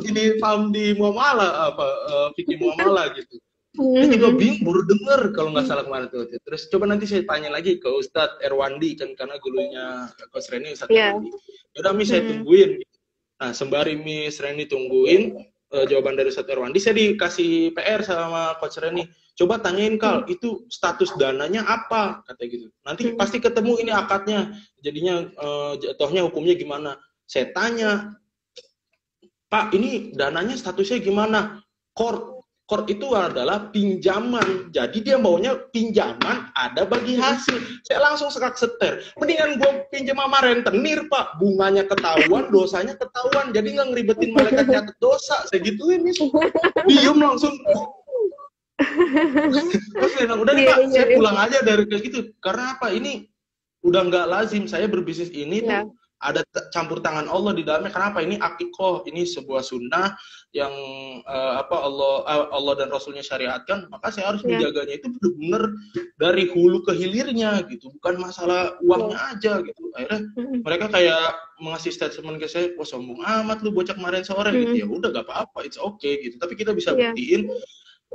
ini paham di muamalah apa fikih muamalah gitu. Dia juga bingung, baru dengar kalau nggak salah kemarin tuh. Terus coba nanti saya tanya lagi ke Ustadz Erwandi kan, karena gurunya Coach Reni Ustadz Erwandi. Yaudah Miss saya tungguin. Nah sembari Miss Reni tungguin jawaban dari Ustadz Erwandi, saya dikasih PR sama Coach Reni. Coba tanyain Kal, itu status dananya apa? Kata gitu. Nanti pasti ketemu ini akadnya. Jadinya jatuhnya hukumnya gimana? Saya tanya, Pak, ini dananya statusnya gimana? Court itu adalah pinjaman. Jadi dia maunya pinjaman ada bagi hasil. Saya langsung sekak seter. Mendingan gue pinjam sama rentenir, Pak. Bunganya ketahuan, dosanya ketahuan. Jadi nggak ngeribetin malaikat nyatet dosa. Saya gituin nih. Diem langsung. Terus saya bilang, udah nih Pak, saya pulang aja dari kayak gitu. Karena apa? Ini udah nggak lazim. Saya berbisnis ini tuh ada campur tangan Allah di dalamnya. Kenapa? Ini akikoh, ini sebuah sunnah yang Allah dan Rasulnya syariatkan. Maka saya harus menjaganya itu benar-benar dari hulu ke hilirnya gitu. Bukan masalah uangnya aja gitu. Akhirnya mereka kayak mengasih statement ke saya, wah sombong amat lu bocah kemarin sore gitu. Ya udah gak apa-apa, it's okay gitu. Tapi kita bisa buktiin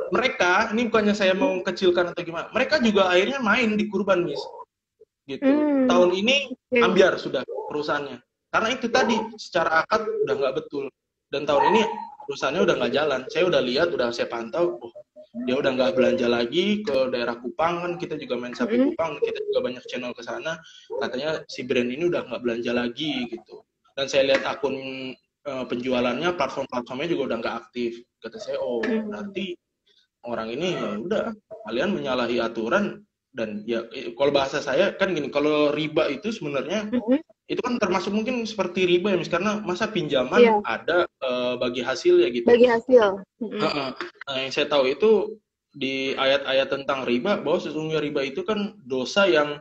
mereka, ini bukannya saya mau kecilkan atau gimana, mereka juga akhirnya main di kurban, Miss. Gitu. Tahun ini ambiar sudah perusahaannya. Karena itu tadi, secara akad udah nggak betul. Dan tahun ini perusahaannya udah nggak jalan. Saya udah lihat, udah saya pantau, dia udah nggak belanja lagi ke daerah Kupang, kan kita juga main sapi Kupang, kita juga banyak channel ke sana. Katanya si brand ini udah nggak belanja lagi gitu. Dan saya lihat akun penjualannya, platform-platformnya juga udah nggak aktif. Kata saya, oh berarti orang ini ya udah kalian menyalahi aturan. Dan ya kalau bahasa saya kan gini, kalau riba itu sebenarnya itu kan termasuk mungkin seperti riba ya Miss, karena masa pinjaman ada bagi hasil ya gitu. Bagi hasil. Nah, yang saya tahu itu di ayat-ayat tentang riba, bahwa sesungguhnya riba itu kan dosa yang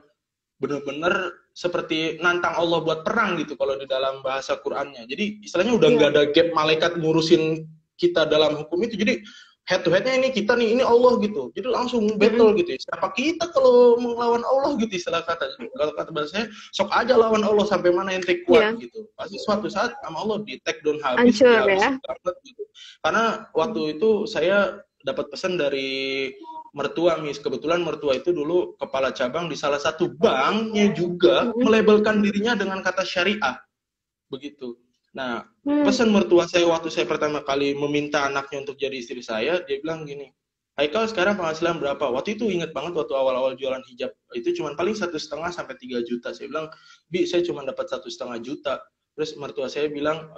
benar-benar seperti nantang Allah buat perang gitu kalau di dalam bahasa Qur'annya. Jadi istilahnya udah nggak ada gap malaikat ngurusin kita dalam hukum itu. Jadi head to headnya ini kita nih, ini Allah gitu. Jadi langsung battle gitu ya. Siapa kita kalau melawan Allah gitu istilah kata. Kalau kata bahasanya, sok aja lawan Allah sampai mana ente kuat gitu. Pasti suatu saat sama Allah di take down habis, dihabisin banget gitu. Karena waktu itu saya dapat pesan dari mertua, Miss. Kebetulan mertua itu dulu kepala cabang di salah satu banknya juga melabelkan dirinya dengan kata syariah. Begitu. Nah, pesan mertua saya waktu saya pertama kali meminta anaknya untuk jadi istri saya, dia bilang gini, Haikal sekarang penghasilan berapa? Waktu itu ingat banget waktu awal-awal jualan hijab, itu cuma paling 1,5 sampai 3 juta. Saya bilang, Bi, saya cuma dapat 1,5 juta. Terus mertua saya bilang,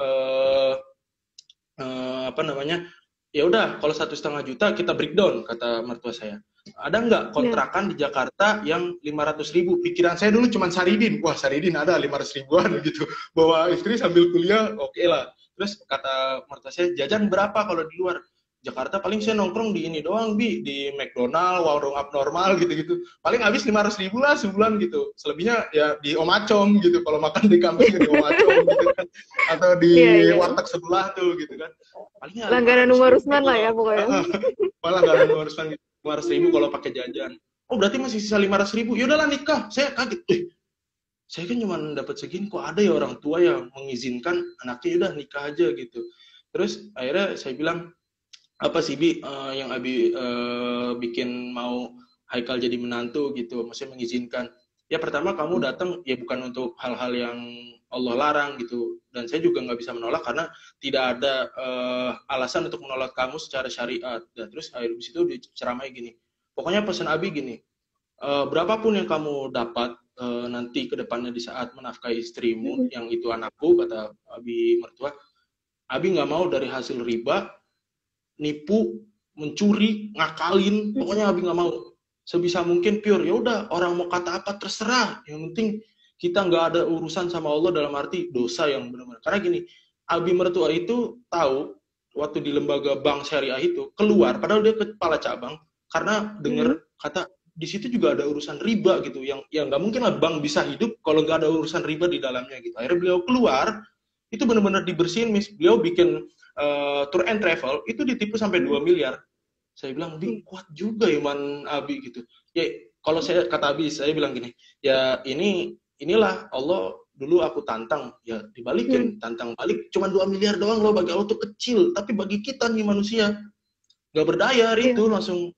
apa namanya, ya udah kalau 1,5 juta kita breakdown, kata mertua saya. Ada nggak kontrakan di Jakarta yang 500.000? Pikiran saya dulu cuma Saridin. Wah, Saridin ada 500.000-an gitu. Bawa istri sambil kuliah, oke lah. Terus kata mertua saya, jajan berapa kalau di luar? Jakarta paling saya nongkrong di ini doang, Bi. Di McDonald, warung abnormal gitu-gitu. Paling habis 500.000 lah sebulan gitu. Selebihnya ya di Om Acom gitu. Kalau makan di kampus ya di Om Acom gitu kan. Atau di warteg sebelah tuh gitu kan. Palingnya langganan Umar Usman lah ya pokoknya. Malah langganan Umar Usman gitu. 500.000 kalau pakai jajan. Oh, berarti masih sisa 500.000. Yaudahlah nikah. Saya kaget. Saya kan cuma dapat segini, kok ada ya orang tua yang mengizinkan anaknya udah nikah aja gitu. Terus akhirnya saya bilang, apa sih Bi yang Abi bikin mau Haikal jadi menantu gitu, maksudnya mengizinkan. Ya pertama kamu datang ya bukan untuk hal-hal yang Allah larang gitu, dan saya juga nggak bisa menolak karena tidak ada alasan untuk menolak kamu secara syariat. Dan terus akhirnya di situ diceramai gini, pokoknya pesan Abi gini, berapapun yang kamu dapat nanti ke depannya di saat menafkahi istrimu, yang itu anakku, kata Abi mertua, Abi nggak mau dari hasil riba, nipu, mencuri, ngakalin, pokoknya Abi nggak mau. Sebisa mungkin pure. Ya udah, orang mau kata apa terserah. Yang penting kita nggak ada urusan sama Allah dalam arti dosa yang benar-benar. Karena gini, Abi mertua itu tahu waktu di lembaga bank syariah itu keluar, padahal dia kepala cabang, karena dengar kata di situ juga ada urusan riba gitu, yang nggak mungkin lah bank bisa hidup kalau nggak ada urusan riba di dalamnya gitu. Akhirnya beliau keluar, itu benar-benar dibersihin, Miss. Beliau bikin tour and travel itu ditipu sampai 2 miliar. Saya bilang, Bi, kuat juga iman Abi gitu. Ya, kalau saya kata Abi, saya bilang gini, ya inilah Allah dulu aku tantang, ya dibalikin, tantang balik, cuma 2 miliar doang loh, bagi Allah tuh kecil, tapi bagi kita nih manusia, nggak berdaya itu, langsung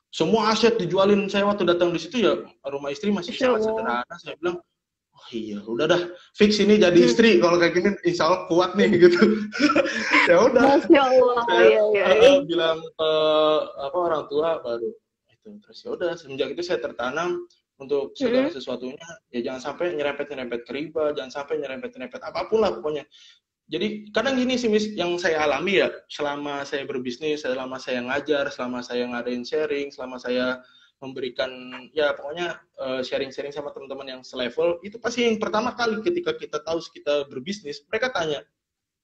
semua aset dijualin. Saya waktu datang di situ ya rumah istri masih sangat sederhana. Saya bilang, oh iya, udah dah, fix ini jadi istri. Kalau kayak gini, insya Allah kuat nih gitu. Ya udah. Masya Allah. Saya bilang apa orang tua baru itu. Terus ya udah, semenjak itu saya tertanam untuk segala sesuatunya. Ya jangan sampai nyerempet-nyerempet ke riba, jangan sampai nyerempet-nyerempet apapun lah pokoknya. Jadi kadang gini sih, Miss, yang saya alami ya selama saya berbisnis, selama saya ngajar, selama saya ngadain sharing, selama saya memberikan ya pokoknya sharing-sharing sama teman-teman yang selevel, itu pasti yang pertama kali ketika kita tahu kita berbisnis, mereka tanya,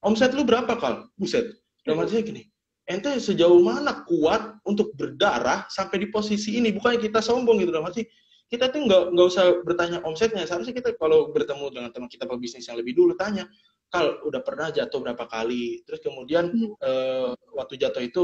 omset lu berapa, Kal? Buset. Dalam artinya gini, ente sejauh mana kuat untuk berdarah sampai di posisi ini? Bukannya kita sombong gitu, dalam arti kita tuh nggak usah bertanya omsetnya. Seharusnya kita kalau bertemu dengan teman kita pebisnis yang lebih dulu tanya, Kal, udah pernah jatuh berapa kali? Terus kemudian waktu jatuh itu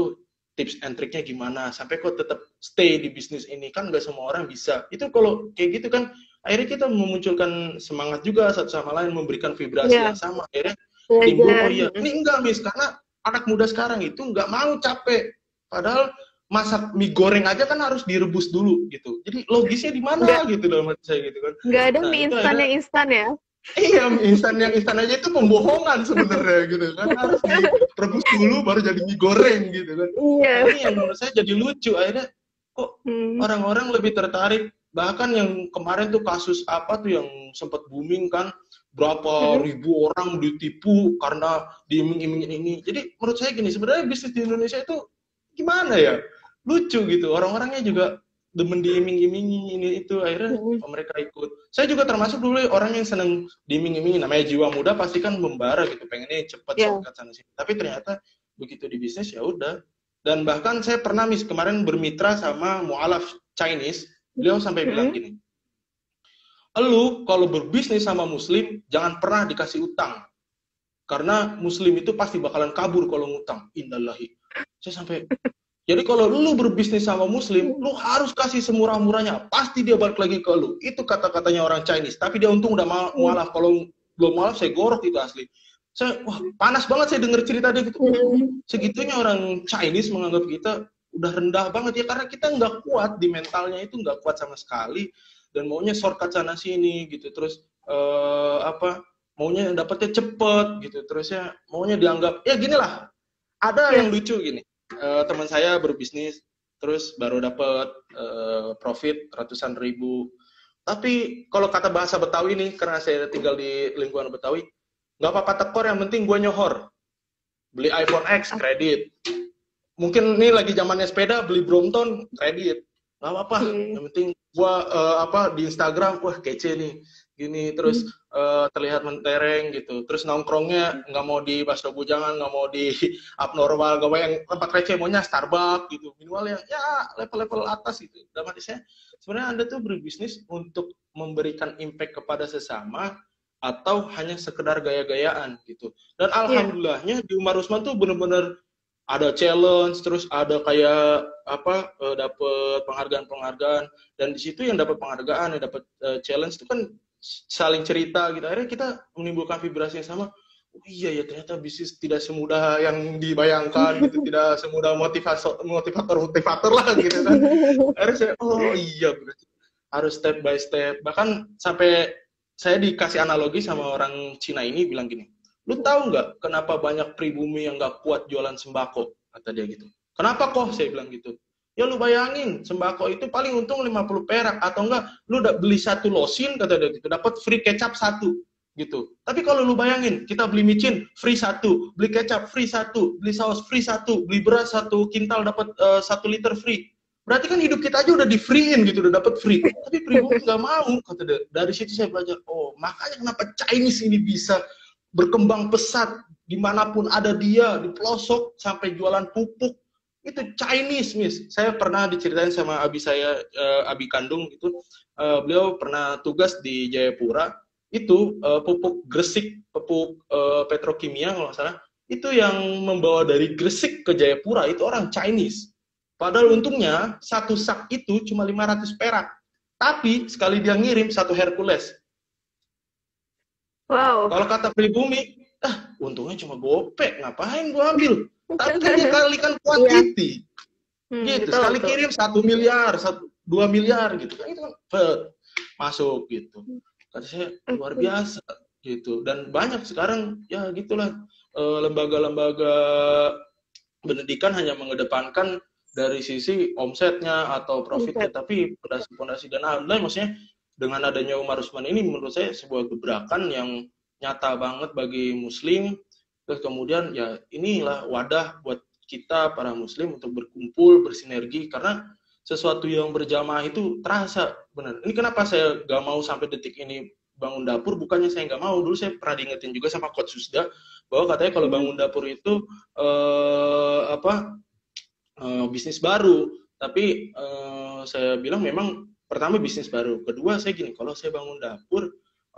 tips and triknya gimana? Sampai kok tetap stay di bisnis ini? Kan nggak semua orang bisa. Itu kalau kayak gitu kan, akhirnya kita memunculkan semangat juga satu sama lain, memberikan vibrasi yang sama. Akhirnya timbul, oh iya, ini enggak, Miss, karena anak muda sekarang itu nggak mau capek. Padahal masak mie goreng aja kan harus direbus dulu gitu. Jadi logisnya di mana gitu dalam hati saya gitu kan. Nggak ada mie instan yang instan ya? Iya, instan yang instan aja itu pembohongan sebenarnya gitu kan, harus direbus dulu baru jadi mie goreng gitu kan. Ini yang menurut saya jadi lucu, akhirnya kok orang-orang lebih tertarik, bahkan yang kemarin tuh kasus apa tuh yang sempat booming kan, berapa ribu orang ditipu karena diiming-imingin ini. Jadi menurut saya gini, sebenarnya bisnis di Indonesia itu gimana ya, lucu gitu, orang-orangnya juga demen diiming-imingi ini itu, akhirnya mereka ikut. Saya juga termasuk dulu orang yang seneng diiming-imingi, namanya jiwa muda pasti kan membara gitu, pengennya cepat shortcut sana sini. Tapi ternyata begitu di bisnis ya udah. Dan bahkan saya pernah, Miss, kemarin bermitra sama mualaf Chinese, beliau sampai bilang gini, lu kalau berbisnis sama muslim jangan pernah dikasih utang, karena muslim itu pasti bakalan kabur kalau ngutang. Indallahi. Saya sampai Jadi kalau lu berbisnis sama muslim, lu harus kasih semurah-murahnya. Pasti dia balik lagi ke lu. Itu kata-katanya orang Chinese. Tapi dia untung udah mualaf. Kalau belum mualaf, saya gorok itu asli. Wah, panas banget saya denger cerita dia gitu. Segitunya orang Chinese menganggap kita udah rendah banget ya. Karena kita nggak kuat di mentalnya itu, nggak kuat sama sekali. Dan maunya shortcut sana sini gitu. Terus maunya dapetnya cepet gitu. Terus ya maunya dianggap, ya gini lah. Ada yang lucu gini. Teman saya berbisnis terus baru dapat profit ratusan ribu. Tapi kalau kata bahasa Betawi nih, karena saya tinggal di lingkungan Betawi, nggak apa-apa tekor, yang penting gue nyohor. Beli iPhone X kredit. Mungkin ini lagi zamannya sepeda, beli Brompton kredit. Nggak apa-apa. Yang penting gue di Instagram, wah kece nih. Gini terus terlihat mentereng gitu, terus nongkrongnya nggak mau di Baso Bujangan, nggak mau di abnormal, nggak mau yang tempat receh, maunya Starbucks gitu, minimal yang ya level-level atas gitu. Dalam hati saya, sebenarnya Anda tuh berbisnis untuk memberikan impact kepada sesama atau hanya sekedar gaya-gayaan gitu. Dan alhamdulillahnya di Umar Usman tuh bener-bener ada challenge, terus ada kayak dapat penghargaan-penghargaan, dan di situ yang dapat penghargaan, yang dapat challenge itu kan saling cerita gitu. Akhirnya kita menimbulkan vibrasi yang sama. Oh iya ya, ternyata bisnis tidak semudah yang dibayangkan gitu, tidak semudah motivator lah gitu kan. Akhirnya saya, oh iya berarti harus step by step. Bahkan sampai saya dikasih analogi sama orang Cina ini, bilang gini, lu tahu nggak kenapa banyak pribumi yang nggak kuat jualan sembako, kata dia gitu. Kenapa kok? Saya bilang gitu. Ya lu bayangin, sembako itu paling untung 50 perak, atau enggak lu udah beli satu losin, kata dia gitu, dapat free kecap satu gitu. Tapi kalau lu bayangin, kita beli micin free satu, beli kecap free satu, beli saus free satu, beli beras satu kintal dapat 1 liter free. Berarti kan hidup kita aja udah di free-in gitu, udah dapat free. Tapi pribumi nggak mau, kata dia. Dari situ saya belajar, oh makanya kenapa Chinese ini bisa berkembang pesat dimanapun ada dia, di pelosok sampai jualan pupuk. Itu Chinese, Miss. Saya pernah diceritain sama abi saya, abi kandung gitu. Beliau pernah tugas di Jayapura. Itu pupuk Gresik, pupuk petrokimia kalau nggak salah. Itu yang membawa dari Gresik ke Jayapura itu orang Chinese. Padahal untungnya satu sak itu cuma 500 perak. Tapi sekali dia ngirim satu Hercules. Wow. Kalau kata pribumi, untungnya cuma gope, ngapain gua ambil? Tapi kan dikalikan quantity. Gitu, sekali kirim 1 miliar, 2 miliar gitu. Kan itu kan masuk gitu. Kata saya luar biasa gitu. Dan banyak sekarang ya gitulah, lembaga-lembaga pendidikan hanya mengedepankan dari sisi omsetnya atau profitnya, tapi pondasi dan alhamdulillah, maksudnya dengan adanya Umar Usman ini menurut saya sebuah gebrakan yang nyata banget bagi muslim. Terus kemudian ya inilah wadah buat kita para muslim untuk berkumpul, bersinergi, karena sesuatu yang berjamaah itu terasa benar. Ini kenapa saya gak mau sampai detik ini bangun dapur, bukannya saya nggak mau. Dulu saya pernah diingetin juga sama Coach Susda bahwa katanya kalau bangun dapur itu bisnis baru. Tapi saya bilang memang pertama bisnis baru, kedua saya gini, kalau saya bangun dapur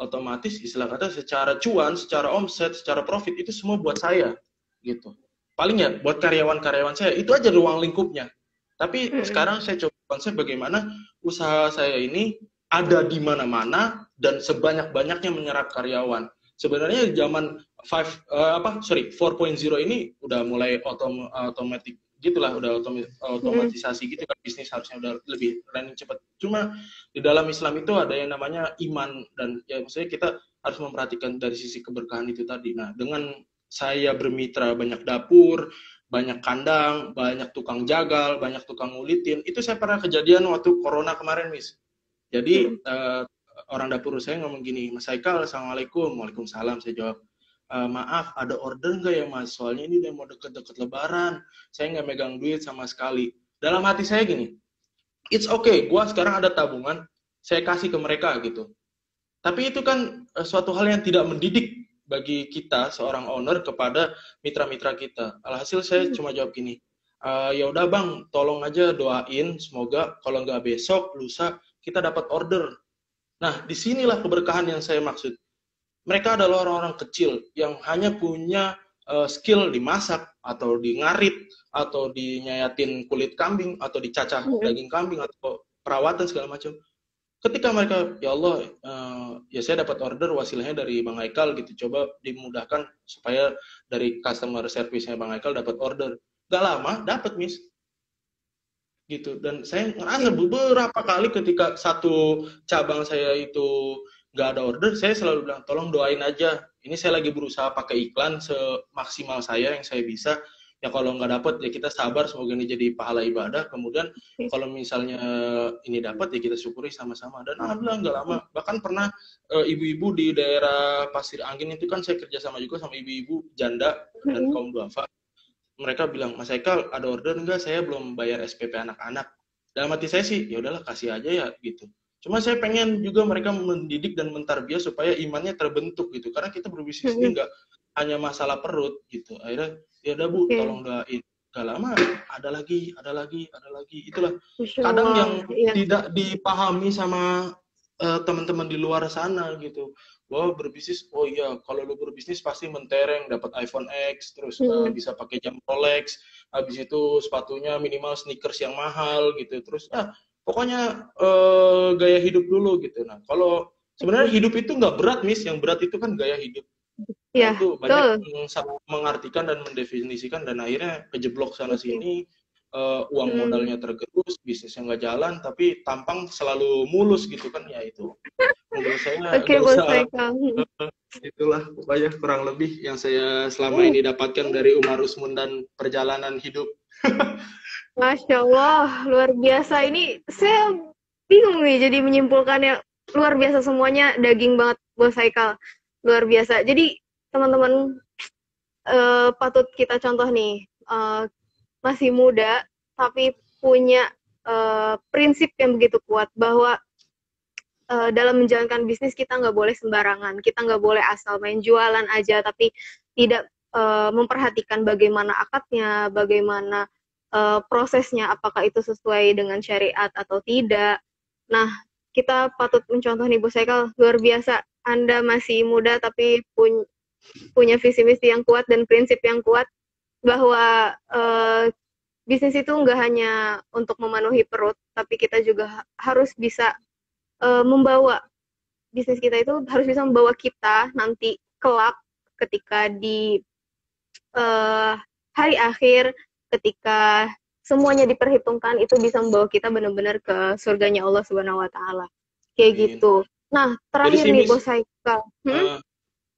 otomatis istilah kata secara cuan, secara omset, secara profit itu semua buat saya gitu. Paling ya buat karyawan-karyawan saya, itu aja ruang lingkupnya. Tapi sekarang saya coba konsep bagaimana usaha saya ini ada di mana-mana dan sebanyak-banyaknya menyerap karyawan. Sebenarnya zaman 4.0 ini udah mulai otomatis gitulah, udah otomatisasi gitu kan, bisnis harusnya udah lebih running cepat. Cuma di dalam Islam itu ada yang namanya iman, dan ya maksudnya kita harus memperhatikan dari sisi keberkahan itu tadi. Nah, dengan saya bermitra banyak dapur, banyak kandang, banyak tukang jagal, banyak tukang ngulitin, itu saya pernah kejadian waktu corona kemarin, Miss. Jadi orang dapur saya ngomong gini, Mas Haikal, Assalamualaikum. Waalaikumsalam, saya jawab. Maaf, ada order nggak ya Mas? Soalnya ini udah mau deket-deket lebaran, saya nggak megang duit sama sekali. Dalam hati saya gini, it's okay, gua sekarang ada tabungan, saya kasih ke mereka gitu. Tapi itu kan suatu hal yang tidak mendidik bagi kita, seorang owner, kepada mitra-mitra kita. Alhasil saya cuma jawab gini, ya udah bang, tolong aja doain, semoga kalau nggak besok, lusa, kita dapat order. Nah, disinilah keberkahan yang saya maksud. Mereka adalah orang-orang kecil yang hanya punya skill di masak, atau di ngarit, atau dinyayatin kulit kambing, atau dicacah daging kambing, atau perawatan segala macam. Ketika mereka, ya Allah, ya saya dapat order wasilahnya dari Bang Haikal gitu, coba dimudahkan supaya dari customer service-nya Bang Haikal dapat order. Gak lama dapat, Miss, gitu. Dan saya ngerasa beberapa kali ketika satu cabang saya itu nggak ada order, saya selalu bilang tolong doain aja, ini saya lagi berusaha pakai iklan semaksimal saya yang saya bisa, ya kalau nggak dapat ya kita sabar, semoga ini jadi pahala ibadah, kemudian kalau misalnya ini dapat ya kita syukuri sama-sama. Dan alhamdulillah nggak lama, bahkan pernah ibu-ibu di daerah Pasir Angin itu kan saya kerja sama juga sama ibu-ibu janda dan kaum duafa. Mereka bilang, Mas Haikal ada order nggak, saya belum bayar SPP anak-anak. Dalam hati saya sih ya udahlah kasih aja ya gitu. Cuma saya pengen juga mereka mendidik dan mentarbiah supaya imannya terbentuk gitu, karena kita berbisnis ini nggak hanya masalah perut gitu. Akhirnya ya udah Bu, tolong doain. Gak lama ada lagi. Itulah kadang yang tidak dipahami sama teman-teman di luar sana gitu, bahwa berbisnis, oh iya kalau lu berbisnis pasti mentereng, dapat iPhone X, terus bisa pakai jam Rolex, habis itu sepatunya minimal sneakers yang mahal gitu, terus pokoknya gaya hidup dulu gitu. Nah kalau sebenarnya hidup itu nggak berat, Miss, yang berat itu kan gaya hidup. Nah, itu banyak yang salah mengartikan dan mendefinisikan, dan akhirnya kejeblok sana sini, uang modalnya tergerus, bisnisnya nggak jalan, tapi tampang selalu mulus gitu kan, ya itu menurut saya nggak usah. Itulah pokoknya kurang lebih yang saya selama ini dapatkan dari Umar Usmun dan perjalanan hidup. Masya Allah, luar biasa. Ini saya bingung nih jadi menyimpulkannya. Luar biasa semuanya, daging banget Bos Haikal. Luar biasa. Jadi teman-teman patut kita contoh nih, masih muda tapi punya prinsip yang begitu kuat bahwa dalam menjalankan bisnis kita nggak boleh sembarangan, kita nggak boleh asal main jualan aja tapi tidak memperhatikan bagaimana akadnya, bagaimana prosesnya, apakah itu sesuai dengan syariat atau tidak. Nah, kita patut mencontoh nih Bos Haikal, luar biasa. Anda masih muda tapi punya visi misi yang kuat dan prinsip yang kuat bahwa bisnis itu nggak hanya untuk memenuhi perut, tapi kita juga harus bisa membawa bisnis kita itu harus bisa membawa kita nanti kelak ketika di hari akhir, ketika semuanya diperhitungkan, itu bisa membawa kita benar-benar ke surganya Allah Subhanahu wa Ta'ala. Kayak gitu. Nah, terakhir nih Bos Haikal.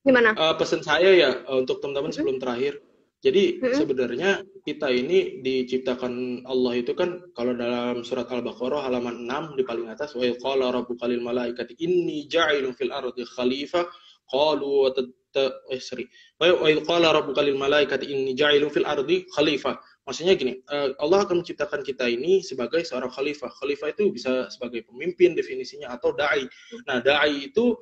Gimana? Pesan saya ya untuk teman-teman sebelum terakhir. Jadi sebenarnya kita ini diciptakan Allah itu kan, kalau dalam surat Al-Baqarah halaman 6 di paling atas, wa qala rabbuka lil malaikati inni ja'ilun fil ardi khalifah qalu wa qala rabbuka lil malaikati inni ja'ilun fil ardi khalifah. Maksudnya gini, Allah akan menciptakan kita ini sebagai seorang khalifah. Khalifah itu bisa sebagai pemimpin definisinya, atau da'i. Nah, da'i itu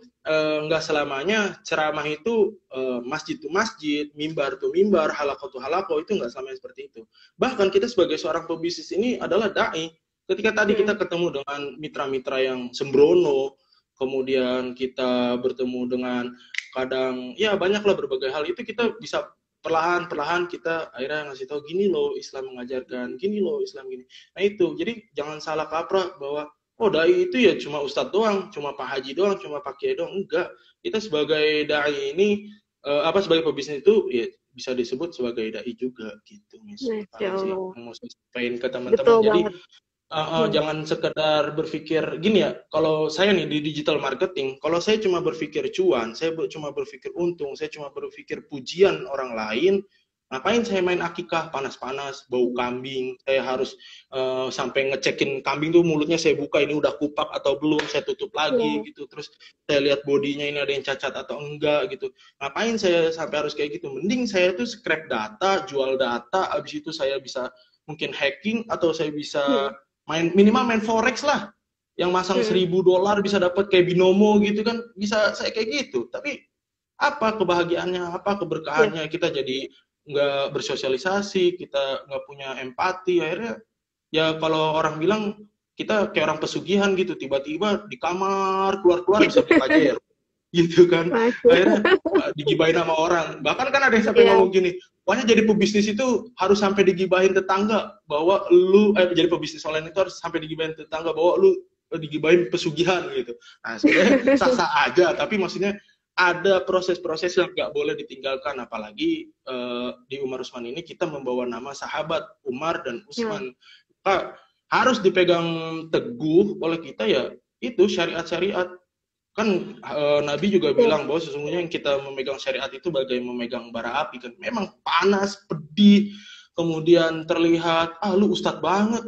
nggak selamanya ceramah itu masjid to masjid, mimbar to mimbar, halaqah to halaqah, itu nggak selamanya seperti itu. Bahkan kita sebagai seorang pebisnis ini adalah da'i. Ketika tadi kita ketemu dengan mitra-mitra yang sembrono, kemudian kita bertemu dengan kadang ya banyaklah berbagai hal, itu kita bisa perlahan-perlahan kita akhirnya ngasih tahu, gini loh Islam mengajarkan, gini loh Islam gini. Nah itu, jadi jangan salah kaprah bahwa oh dai itu ya cuma ustadz doang, cuma Pak Haji doang, cuma Pak Kiai doang. Enggak, kita sebagai dai ini sebagai pebisnis itu ya bisa disebut sebagai dai juga gitu, misalnya mau saya sampaikan ke teman-teman. Jadi jangan sekedar berpikir gini ya, kalau saya nih di digital marketing, kalau saya cuma berpikir cuan, saya cuma berpikir untung, saya cuma berpikir pujian orang lain, ngapain saya main akikah panas-panas, bau kambing, saya harus sampai ngecekin kambing tuh mulutnya saya buka, ini udah kupak atau belum, saya tutup lagi gitu, terus saya lihat bodinya ini ada yang cacat atau enggak gitu. Ngapain saya sampai harus kayak gitu? Mending saya tuh scrap data, jual data, abis itu saya bisa mungkin hacking, atau saya bisa minimal main forex lah, yang masang $1.000 bisa dapat kayak binomo gitu kan, bisa saya kayak gitu. Tapi apa kebahagiaannya, apa keberkahannya? Kita jadi nggak bersosialisasi, kita nggak punya empati. Akhirnya ya kalau orang bilang kita kayak orang pesugihan gitu, tiba-tiba di kamar keluar-keluar bisa beli pajero. gitu kan. Masya. Akhirnya digibahin sama orang. Bahkan kan ada yang sampai Iya. ngomong gini, pokoknya jadi pebisnis itu harus sampai digibahin tetangga bahwa lu jadi pebisnis online itu harus sampai digibahin tetangga bahwa lu digibahin pesugihan gitu. Nah sebenarnya sah-sah aja, tapi maksudnya ada proses-proses yang nggak boleh ditinggalkan, apalagi di Umar Usman ini kita membawa nama sahabat Umar dan Usman. Maka harus dipegang teguh oleh kita ya itu syariat-syariat. Kan Nabi juga bilang bahwa sesungguhnya yang kita memegang syariat itu bagai memegang bara api kan. Memang panas, pedih, kemudian terlihat, lu ustadz banget,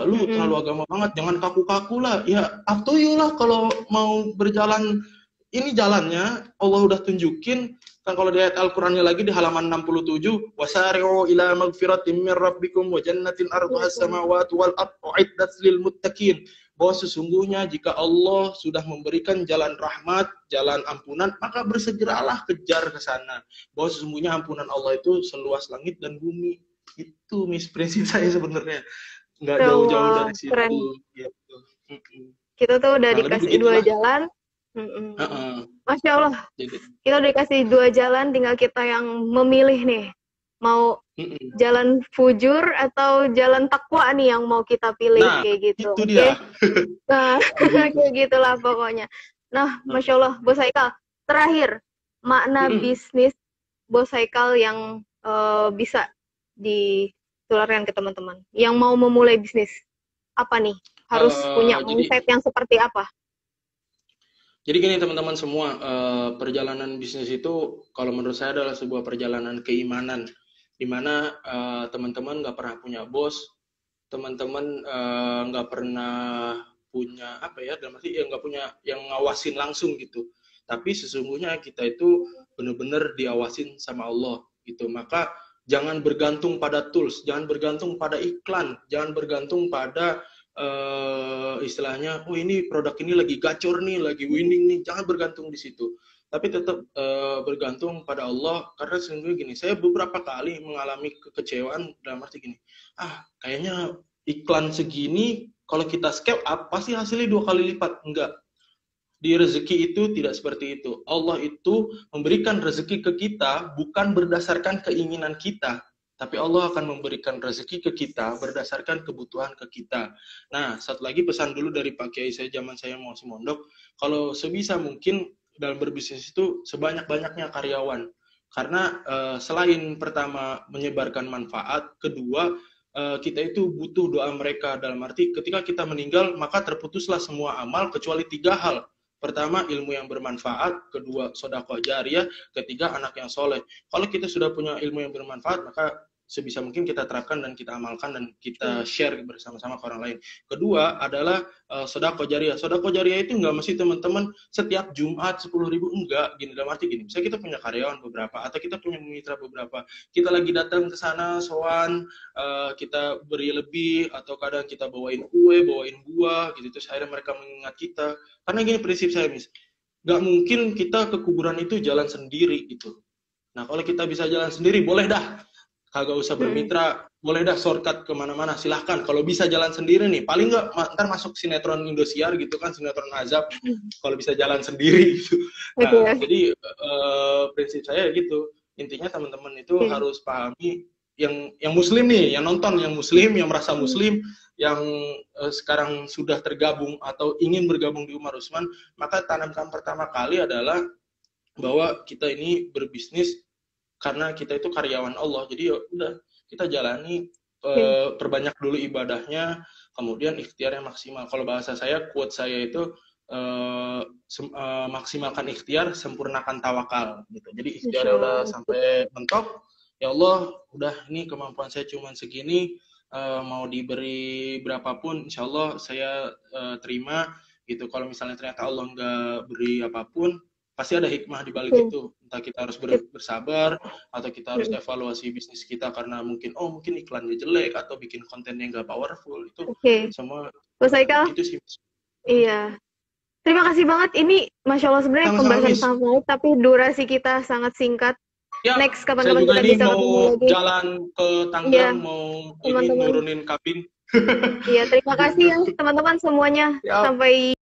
lu terlalu agama banget, jangan kaku-kaku lah. Ya, up to you lah kalau mau berjalan. Ini jalannya, Allah udah tunjukin. Kan kalau di ayat Al-Qur'annya lagi di halaman 67, wasari'u ila magfiratin min rabbikum wa jannatin arduhas samawati wal ardh u'iddat lil muttaqin. Bahwa sesungguhnya jika Allah sudah memberikan jalan rahmat, jalan ampunan, maka bersegeralah kejar ke sana. Bahwa sesungguhnya ampunan Allah itu seluas langit dan bumi. Itu prinsip saya sebenarnya. Nggak jauh-jauh dari situ. Keren. Gitu. Kita tuh udah dikasih dua jalan. Masya Allah. Jadi, kita udah dikasih dua jalan, tinggal kita yang memilih nih. Mau jalan fujur atau jalan takwa nih yang mau kita pilih, kayak gitu. Itu dia. Nah, kayak gitulah pokoknya. Nah, Masya Allah, Bos Haikal, terakhir, makna bisnis Bos Haikal yang bisa ditularkan ke teman-teman yang mau memulai bisnis. Apa nih? Harus punya mindset yang seperti apa? Jadi gini teman-teman semua, perjalanan bisnis itu kalau menurut saya adalah sebuah perjalanan keimanan, di mana teman-teman nggak pernah punya bos, teman-teman nggak pernah punya apa ya, dalam arti ya nggak punya yang ngawasin langsung gitu. Tapi sesungguhnya kita itu benar-benar diawasin sama Allah gitu. Maka jangan bergantung pada tools, jangan bergantung pada iklan, jangan bergantung pada istilahnya, ini produk ini lagi gacor nih, lagi winning nih, jangan bergantung di situ. Tapi tetap bergantung pada Allah, karena sesungguhnya gini, saya beberapa kali mengalami kekecewaan dalam arti gini, kayaknya iklan segini, kalau kita scale up, pasti hasilnya 2 kali lipat. Enggak. Di rezeki itu tidak seperti itu. Allah itu memberikan rezeki ke kita bukan berdasarkan keinginan kita, tapi Allah akan memberikan rezeki ke kita berdasarkan kebutuhan ke kita. Nah, satu lagi pesan dulu dari Pak Kiai saya zaman saya masih mondok, kalau sebisa mungkin dalam berbisnis itu sebanyak-banyaknya karyawan. Karena selain pertama menyebarkan manfaat, kedua kita itu butuh doa mereka, dalam arti ketika kita meninggal maka terputuslah semua amal kecuali 3 hal. Pertama, ilmu yang bermanfaat. Kedua, sedekah jariyah. Ketiga, anak yang soleh. Kalau kita sudah punya ilmu yang bermanfaat, maka sebisa mungkin kita terapkan dan kita amalkan dan kita share bersama-sama ke orang lain. Kedua adalah sedekah jariyah. Sedekah jariyah itu nggak mesti teman-teman setiap Jumat 10.000, enggak. Gini, dalam arti gini, misalnya kita punya karyawan beberapa atau kita punya mitra beberapa, kita lagi datang ke sana, sowan, kita beri lebih, atau kadang kita bawain kue, bawain buah, gitu. Terus akhirnya mereka mengingat kita. Karena gini prinsip saya, nggak mungkin kita ke kuburan itu jalan sendiri gitu. Nah, kalau kita bisa jalan sendiri, boleh dah. Kagak usah bermitra, boleh dah shortcut kemana-mana, silahkan. Kalau bisa jalan sendiri nih, paling nggak ntar masuk sinetron Indosiar gitu kan, sinetron azab, kalau bisa jalan sendiri gitu. Nah, jadi prinsip saya gitu, intinya teman-teman itu harus pahami, yang muslim nih, yang nonton, yang muslim, yang merasa muslim, yang sekarang sudah tergabung atau ingin bergabung di Umar Usman, maka tanamkan pertama kali adalah bahwa kita ini berbisnis karena kita itu karyawan Allah. Jadi ya udah, kita jalani, perbanyak dulu ibadahnya, kemudian ikhtiarnya maksimal. Kalau bahasa saya, quote saya itu maksimalkan ikhtiar, sempurnakan tawakal gitu. Jadi ikhtiarnya udah sampai mentok, ya Allah, udah ini kemampuan saya cuma segini, mau diberi berapapun, insya Allah saya terima gitu. Kalau misalnya ternyata Allah nggak beri apapun, pasti ada hikmah di balik itu. Entah kita harus bersabar, atau kita harus evaluasi bisnis kita karena mungkin iklannya jelek atau bikin kontennya nggak powerful. Itu semua Bos Haikal, itu sih. Iya. Terima kasih banget. Ini Masya Allah sebenarnya pembahasan sangat menarik, tapi durasi kita sangat singkat. Ya, next kapan-kapan kita bisa ketemu lagi. Jalan ke Tangerang, mau ini nurunin kabin. Iya, terima kasih ya teman-teman semuanya. Sampai